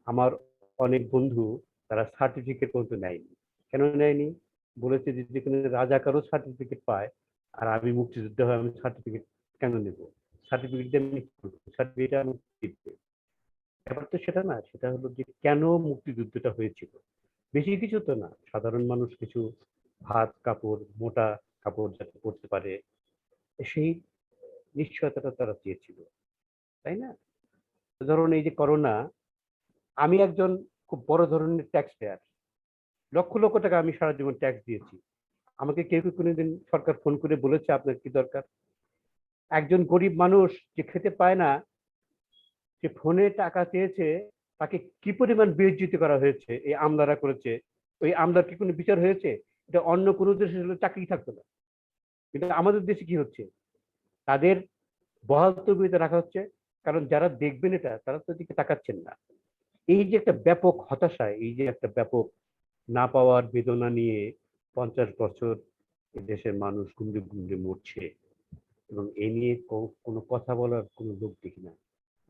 আমার অনেক বন্ধু তারা সার্টিফিকেট পর্যন্ত নেয়নি। কেন নেয়নি? বলেছে যে যেখানে রাজাকারও সার্টিফিকেট পায় আর আমি মুক্তিযোদ্ধা হয়ে আমি সার্টিফিকেট কেন নেব? সার্টিফিকেট দিয়ে আমি কি করবো? সার্টিফিকেট আমি দিতে। ব্যাপার তো সেটা না, সেটা হলো যে কেন মুক্তিযুদ্ধটা হয়েছিল। বেশি কিছু তো না, সাধারণ মানুষ কিছু ভাত কাপড়, মোটা কাপড় যাতে পরতে পারে, সেই নিশ্চয়তাটা তারা চেয়েছিল, তাই না? ধরুন এই যে করোনা, আমি একজন খুব বড় ধরনের ট্যাক্স পেয়ার, লক্ষ লক্ষ টাকা আমি সারা জীবন ট্যাক্স দিয়েছি। আমাকে কেউ কি কোনোদিন সরকার ফোন করে বলেছে আপনার কি দরকার? একজন গরিব মানুষ যে খেতে পায় না, যে ফোনে টাকা চেয়েছে, তাকে কি পরিমাণ বেইজ্জতি করা হয়েছে, এই আমলারা করেছে। ওই আমলার কি কোনো বিচার হয়েছে? এটা অন্য কোনো দেশে হলে চাকরি থাকতো না, কিন্তু আমাদের দেশে কি হচ্ছে? তাদের বহাল তবিয়তে রাখা হচ্ছে, কারণ যারা দেখবেন এটা তারা তো এদিকে তাকাচ্ছেন না। এই যে একটা ব্যাপক হতাশা, এই যে একটা ব্যাপক না পাওয়ার বেদনা নিয়ে 50 বছর দেশের মানুষ গুমড়ে গুমড়ে মরছে, এবং এ নিয়ে কোনো কথা বলার কোনো লোক দেখি না।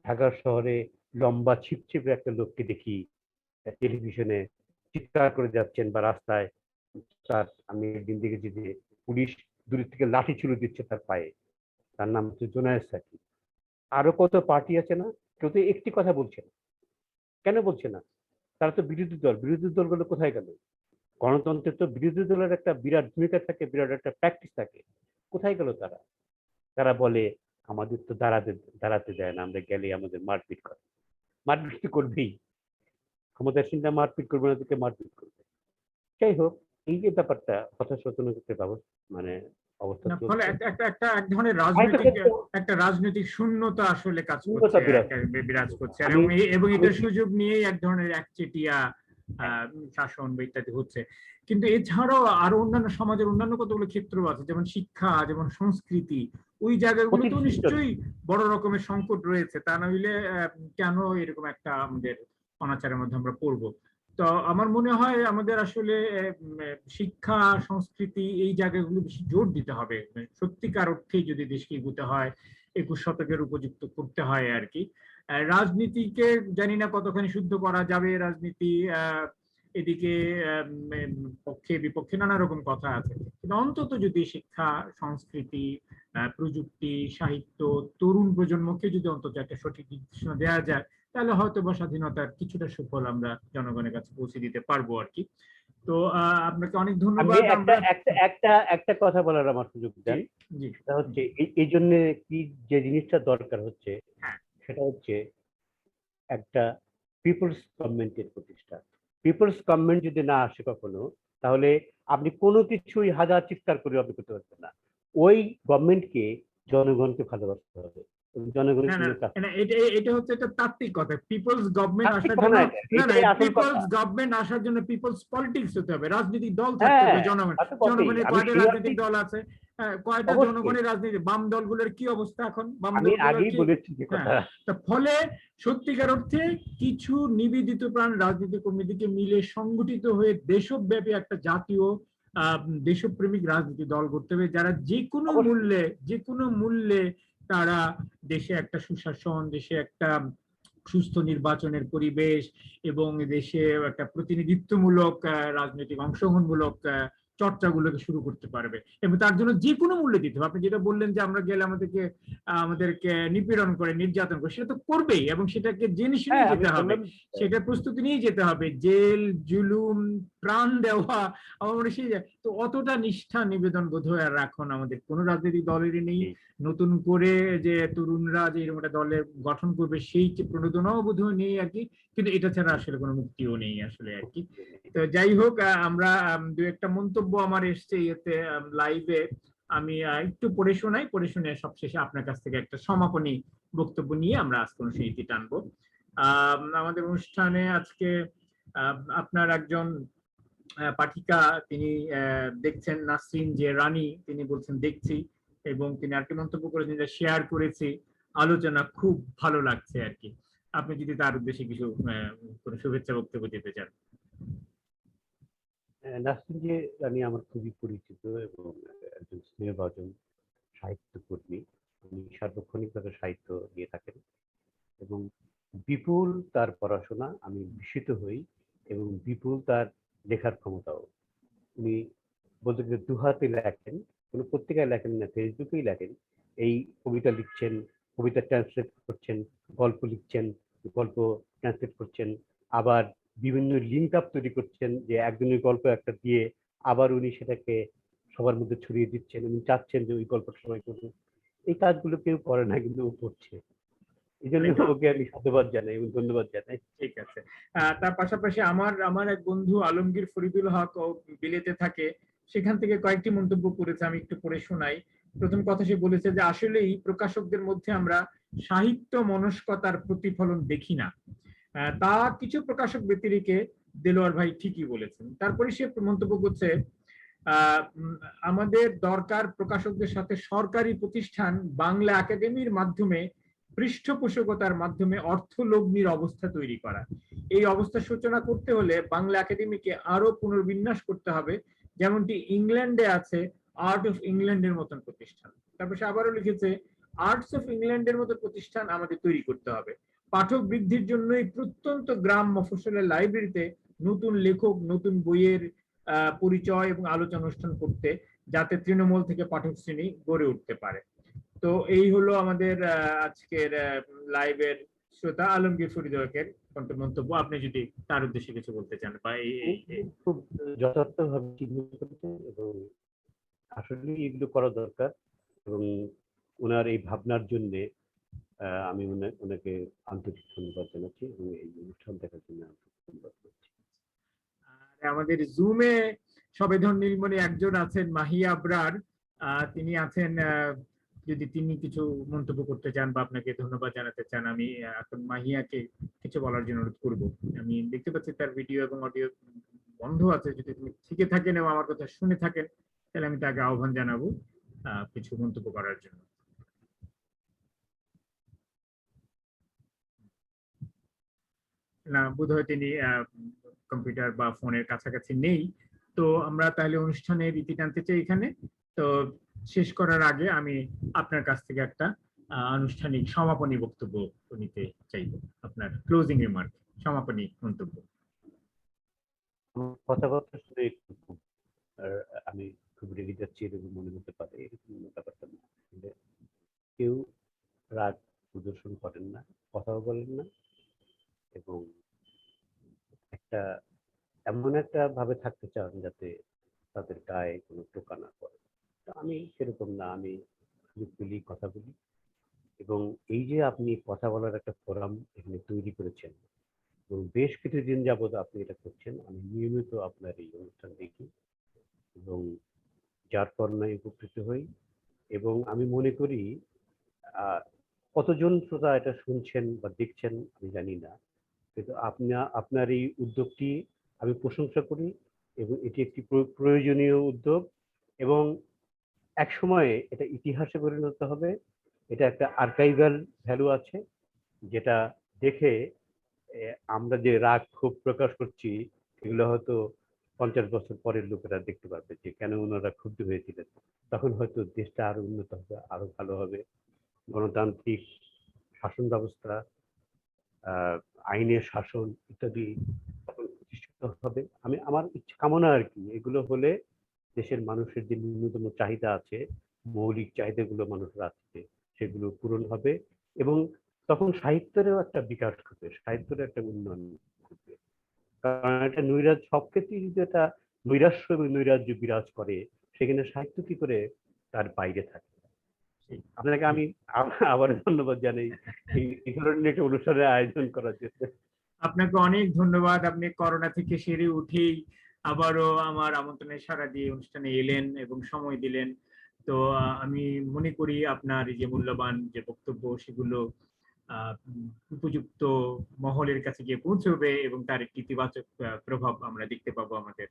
ঢাকার শহরে লম্বা ছিপছিপে একটা লোককে দেখি টেলিভিশনে চিৎকার করে যাচ্ছেন বা রাস্তায়। তার আমি একদিন দেখেছি যে পুলিশ দূর থেকে লাঠি ছুড়ে দিচ্ছে তার পায়ে। তার নাম হচ্ছে জোনায়েদ সাকি। আরো কত পার্টি আছে না, কেউ তো একটি কথা বলছে না। কেন বলছে না? তারা তো বিরোধী দল, বিরোধী দলগুলো কোথায় গেল? গণতন্ত্রের তো বিরোধী দলের একটা বিরাট ভূমিকা থাকে, বিরাট একটা প্র্যাকটিস থাকে। কোথায় গেল তারা? তারা বলে আমাদের তো দাঁড়াতে দেয় না, আমরা গেলে আমাদের মারপিট করে। মারপিট তো করবেই, ক্ষমতাসীনরা মারপিট করবে না, তোকে মারপিট করবে। যাই হোক, এই যে ব্যাপারটা হতাশাজনক একটা মানে অবস্থা না, ফলে চলছে। একটা একটা একটা এক ধরনের আয়তক্ষেত্র একটা রাজনৈতিক শূন্যতা আসলে কাজ করছে, শূন্যতা বিরাজ বিরাজ করছে। করছে। আর আমি এবং আমি এটার সুযোগ নিয়েই এক ধরনের একচেটিয়া হ্যাঁ, শাসন বা ইত্যাদি হচ্ছে। কিন্তু এছাড়াও আরো অন্যান্য সমাজের অন্যান্য কতগুলো ক্ষেত্র আছে, যেমন শিক্ষা, যেমন সংস্কৃতি, ওই অতীত জায়গাগুলোতেও শিক্ষা। নিশ্চয়ই বড় রকমের সংকট রয়েছে। তা না হইলে কেন এরকম একটা আমাদের অনাচারের মধ্যে আমরা পড়বো? তো আমার মনে হয় আমাদের আসলে শিক্ষা, সংস্কৃতি, এই জায়গাগুলো বেশি জোর দিতে হবে। সত্যিকার অর্থেই যদি দেশকে এগোতে হয়, 21 শতকের উপযুক্ত করতে হয় আর কি। রাজনীতিকে জানি না কতখানি শুদ্ধ করা যাবে, রাজনীতি এদিকে পক্ষে বিপক্ষে নানা রকম কথা আছে, কিন্তু অন্তত যদি শিক্ষা, সংস্কৃতি, প্রযুক্তি, সাহিত্য, তরুণ প্রজন্মকে যদি অন্তত একটা সঠিক নির্দেশনা দেওয়া যায়, তাহলে হয়তো বা স্বাধীনতার কিছুটা সুফল আমরা জনগণের কাছে পৌঁছে দিতে পারবো আর কি। তো আপনাকে অনেক আমি ধন্যবাদ। একটা আমরা একটা একটা একটা কথা বলার আমার সুযোগ জি দেন। জি সেটা হচ্ছে এই জন্য কি যে জিনিসটা দরকার হচ্ছে, হ্যাঁ সেটা হচ্ছে একটা পিপলস গভর্নমেন্টের প্রতিষ্ঠা। পিপলস গভর্নমেন্ট যদি না আসে কখনো, তাহলে আপনি কোনো কিছুই হাজার চিৎকার করে আপনি করতে পারবেন না। ওই গভর্নমেন্টকে জনগণকে ভালোবাসতে হবে এবং জনগণের না না জন্য কাজ না, করতে এটা হবে। এটা হচ্ছে একটা তাত্ত্বিক কথা। পিপলস গভর্নমেন্ট তাত্ত্বিক আসার কথা জন্য, না, এটা না না, এটাই আসল কথা। পিপলস গভর্নমেন্ট আসার জন্য পিপলস পলিটিক্স হতে হবে, রাজনৈতিক দল থাকতে হ্যাঁ, হবে। জনগণ, তা তো বটেই। জনগণের আমি কয়টা সেই রাজনৈতিক অর্থেই দল আছে? কয়টা অবশ্যই জনগণের রাজনীতি? বাম দলগুলোর কি অবস্থা এখন? বাম আমি দলগুলোর আগেই কি? বলেছি যে হ্যাঁ, কথা। তা ফলে সত্যিকার অর্থে কিছু নিবেদিত প্রাণ রাজনীতি কর্মীদেরকে মিলে সংগঠিত হয়ে দেশব্যাপী একটা জাতীয় দেশপ্রেমিক রাজনীতি দল করতে হবে, যারা অবশ্যই যে কোনো মূল্যে তারা দেশে একটা সুশাসন, দেশে একটা সুস্থ নির্বাচনের পরিবেশ এবং দেশে একটা প্রতিনিধিত্বমূলক রাজনৈতিক অংশগ্রহণমূলক চর্চাগুলোকে শুরু করতে পারবে, এবং তার জন্য যে কোনো মূল্য দিতে হবে। আপনি যেটা বললেন যে আমরা গেলে আমাদেরকে নিপীড়ন করে, নির্যাতন করে, সেটা তো করবেই, এবং সেটাকে জেনে হ্যাঁ, শুনেই আমি যেতে হবে, বললাম সেটার প্রস্তুতি নিয়ে যেতে হবে। জেল, জুলুম, প্রাণ দেওয়া, আমার মনে হয় সেই তো অতটা নিষ্ঠা নিবেদন বোধহয় আর এখন আমাদের কোনো রাজনৈতিক দলেরই নেই। জি, নতুন করে যে তরুণরা যে এরকম একটা দলের গঠন করবে, সেই প্রণোদনাও বোধহয় নেই আর কি। কিন্তু এটা ছাড়া আসলে কোনো মুক্তিও নেই আসলে আর কি। তো যাই হোক, আমরা দু একটা মন্তব্য আমার এসছে ইয়েতে, লাইভে, আমি একটু পড়ে শুনে সবশেষে আপনার কাছ থেকে একটা সমাপনী বক্তব্য নিয়ে আমরা আজকে অনুষ্ঠানটি টানবো। আমাদের অনুষ্ঠানে আজকে আপনার একজন পাঠিকা, তিনি দেখছেন নাসরিন যে রানী, তিনি বলছেন দেখছি, এবং তিনি আরেকটি মন্তব্য করেছেন যে শেয়ার করেছি, আলোচনা খুব ভালো লাগছে আর কি। আপনি যদি তার উদ্দেশ্যে কিছু কোনো শুভেচ্ছা বক্তব্য দিতে চান। নাসরিন যে রানী আমার খুবই পরিচিত এবং একজন স্নেহভাজন সাহিত্যকর্মী। উনি সার্বক্ষণিকভাবে সাহিত্য দিয়ে থাকেন। এবং বিপুল তার পড়াশোনা, আমি বিস্মিত হই, এবং বিপুল তার লেখার ক্ষমতাও। উনি বলতে গেলে দুহাতে লেখেন, কোনো পত্রিকায় লেখেন না, ফেসবুকেই লেখেন। এই কবিতা লিখছেন, কবিতা ট্রান্সলেট করছেন, গল্প লিখছেন, গল্প ট্রান্সলেট করছেন, আবার বিভিন্ন লিঙ্ক আপ তৈরি করছেন, যে একজনের গল্প একটা দিয়ে আবার উনি সেটাকে সবার মধ্যে ছড়িয়ে দিচ্ছেন। উনি চাচ্ছেন যে ওই গল্পটা সবাই করুন। এই কাজগুলো কেউ করে না, কিন্তু ও করছে। এই জন্য অনেক ওকে আমি সাধুবাদ জানাই এবং ধন্যবাদ জানাই। ঠিক আছে। তার পাশাপাশি আমার আমার এক বন্ধু আলমগীর ফরিদুল হক ও বিলেতে থাকে, সেখান থেকে কয়েকটি মন্তব্য করেছে, আমি একটু পড়ে শোনাই। প্রথম কথা সে বলেছে যে আসলেই প্রকাশকদের মধ্যে আমরা সাহিত্য মনস্কতার প্রতিফলন দেখি না। তা কিছু প্রকাশক ব্যতিরেকে দেলোয়ার ভাই ঠিকই বলেছেন। তারপরে সে মন্তব্য করছে আমাদের দরকার প্রকাশকদের সাথে সরকারি প্রতিষ্ঠান বাংলা একাডেমির মাধ্যমে পৃষ্ঠপোষকতার মাধ্যমে অর্থলগ্নির অবস্থা তৈরি করা। এই অবস্থা সূচনা করতে হলে বাংলা একাডেমিকে আরো পুনর্বিন্যাস করতে হবে, যেমনটি ইংল্যান্ডে আছে আর্ট অফ ইংল্যান্ডের মতন প্রতিষ্ঠান। তারপর সে আবারও লিখেছে আর্টস অফ ইংল্যান্ডের মতো প্রতিষ্ঠান আমাদের তৈরি করতে হবে। পাঠক বৃদ্ধির জন্যই প্রত্যন্ত গ্রাম মফস্বলের লাইব্রেরিতে নতুন লেখক, নতুন বইয়ের পরিচয় এবং আলোচনা অনুষ্ঠান করতে, যাতে তৃণমূল থেকে পাঠক শ্রেণী গড়ে উঠতে পারে। তো এই হলো আমাদের আজকের লাইভের শ্রোতা আলমগীর ফরিদুলের মন্তব্য। আপনি যদি তার উদ্দেশ্যে কিছু বলতে চান বা খুব যথার্থভাবে চিহ্নিত করেছেন, এবং আসলে এগুলো করা দরকার। এবং ওনার এই ভাবনার জন্য আমি ওনাকে আন্তরিক ধন্যবাদ জানাচ্ছি, এবং এই অনুষ্ঠান দেখার জন্য আন্তরিক ধন্যবাদ জানাচ্ছি। আর আমাদের জুমে সবেধন নীলমণি একজন আছেন, মাহিয়া আবরার, তিনি আছেন। যদি তিনি কিছু মন্তব্য করতে চান বা আপনাকে ধন্যবাদ জানাতে চান, আমি এখন মাহিয়াকে কিছু বলার জন্য অনুরোধ করবো। আমি দেখতে পাচ্ছি তার ভিডিও এবং অডিও বন্ধ আছে। যদি তুমি থেকে থাকেন এবং আমার কথা শুনে থাকেন, তাহলে আমি তাকে আহ্বান জানাবো কিছু মন্তব্য করার জন্য। না, বোধহয় তিনি কম্পিউটার বা ফোনের কাছাকাছি নেই। তো আমরা তাহলে অনুষ্ঠানের রীতি টানতে চাই এখানে। তো শেষ করার আগে আমি আপনার কাছ থেকে একটা আনুষ্ঠানিক সমাপনী বক্তব্য নিতে চাইব, আপনার ক্লোজিং রিমার্ক, সমাপনী মন্তব্য। কথাবার্তা শুনে একটু আমি খুব রেগে যাচ্ছি এরকম মনে হতে পারে, এরকম ব্যাপারটা না। কেউ রাগ প্রদর্শন করেন না, কথাও বলেন না, এবং একটা এমন একটা ভাবে থাকতে চান যাতে তাদের গায়ে কোনো টোকা না পড়ে। তো আমি সেরকম না, আমি সুযোগ পেলেই কথা বলি। এবং এই যে আপনি কথা বলার একটা ফোরাম এখানে তৈরি করেছেন, এবং বেশ কিছুদিন যাবত আপনি এটা করছেন, আমি নিয়মিত আপনার এই অনুষ্ঠান দেখি এবং যার কারণে উপকৃত হই। এবং আমি মনে করি কতজন শ্রোতা এটা শুনছেন বা দেখছেন আমি জানি না, কিন্তু আপনার এই উদ্যোগটি আমি প্রশংসা করি, এবং এটি একটি প্রয়োজনীয় উদ্যোগ, এবং এক সময়ে এটা ইতিহাসে পরিণত হবে। এটা একটা আর্কাইভাল ভ্যালু আছে, যেটা দেখে আমরা যে রাগ ক্ষোভ প্রকাশ করছি, এগুলো হয়তো 50 বছর পরের লোকেরা দেখতে পাবে যে কেন ওনারা ক্ষুব্ধ হয়েছিলেন। তখন হয়তো দেশটা আরো উন্নত হবে, আরো ভালো হবে। গণতান্ত্রিক শাসন ব্যবস্থা, আইনের শাসন ইত্যাদি প্রতিষ্ঠিত হবে। আমার ইচ্ছা কামনা আর কি, এগুলো হলে দেশের মানুষের যে ন্যূনতম চাহিদা আছে, মৌলিক চাহিদাগুলো মানুষের আছে, সেগুলো পূরণ হবে, এবং তখন সাহিত্যেরও একটা বিকাশ ঘটবে, সাহিত্যের একটা উন্নয়ন ঘটবে। কারণ একটা নৈরাজ্য, সব ক্ষেত্রেই যদি একটা নৈরাশ্য এবং নৈরাজ্য বিরাজ করে, সেখানে সাহিত্য কি করে তার বাইরে থাকে। আপনাকে আমি আবার ধন্যবাদ জানাই এই ধরনের একটা অনুষ্ঠানের আয়োজন করার জন্য। আপনাকে অনেক ধন্যবাদ। আপনি করোনা থেকে সেরে উঠেই আবারও আমার আমন্ত্রণে সাড়া দিয়ে অনুষ্ঠানে এলেন এবং সময় দিলেন। তো আমি মনে করি আপনার এই যে মূল্যবান যে বক্তব্য, সেগুলো উপযুক্ত মহলের কাছে গিয়ে পৌঁছবে এবং তার একটি ইতিবাচক প্রভাব আমরা দেখতে পাবো আমাদের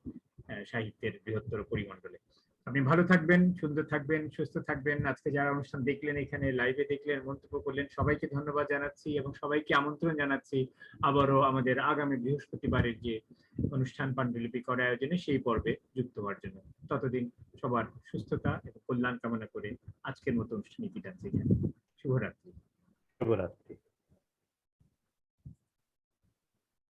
সাহিত্যের বৃহত্তর পরিমণ্ডলে। আপনি ভালো থাকবেন, সুন্দর থাকবেন, সুস্থ থাকবেন। আজকে যারা অনুষ্ঠান দেখলেন, এখানে লাইভে দেখলেন, মন্তব্য করলেন, সবাইকে ধন্যবাদ জানাচ্ছি এবং সবাইকে আমন্ত্রণ জানাচ্ছি আবারও আমাদের আগামী বৃহস্পতিবারের যে অনুষ্ঠান পাণ্ডুলিপি করার আয়োজনে সেই পর্বে যুক্ত হওয়ার জন্য। ততদিন সবার সুস্থতা এবং কল্যাণ কামনা করে আজকের মতো অনুষ্ঠান ইতি টানছি। শুভরাত্রি। শুভরাত্রি।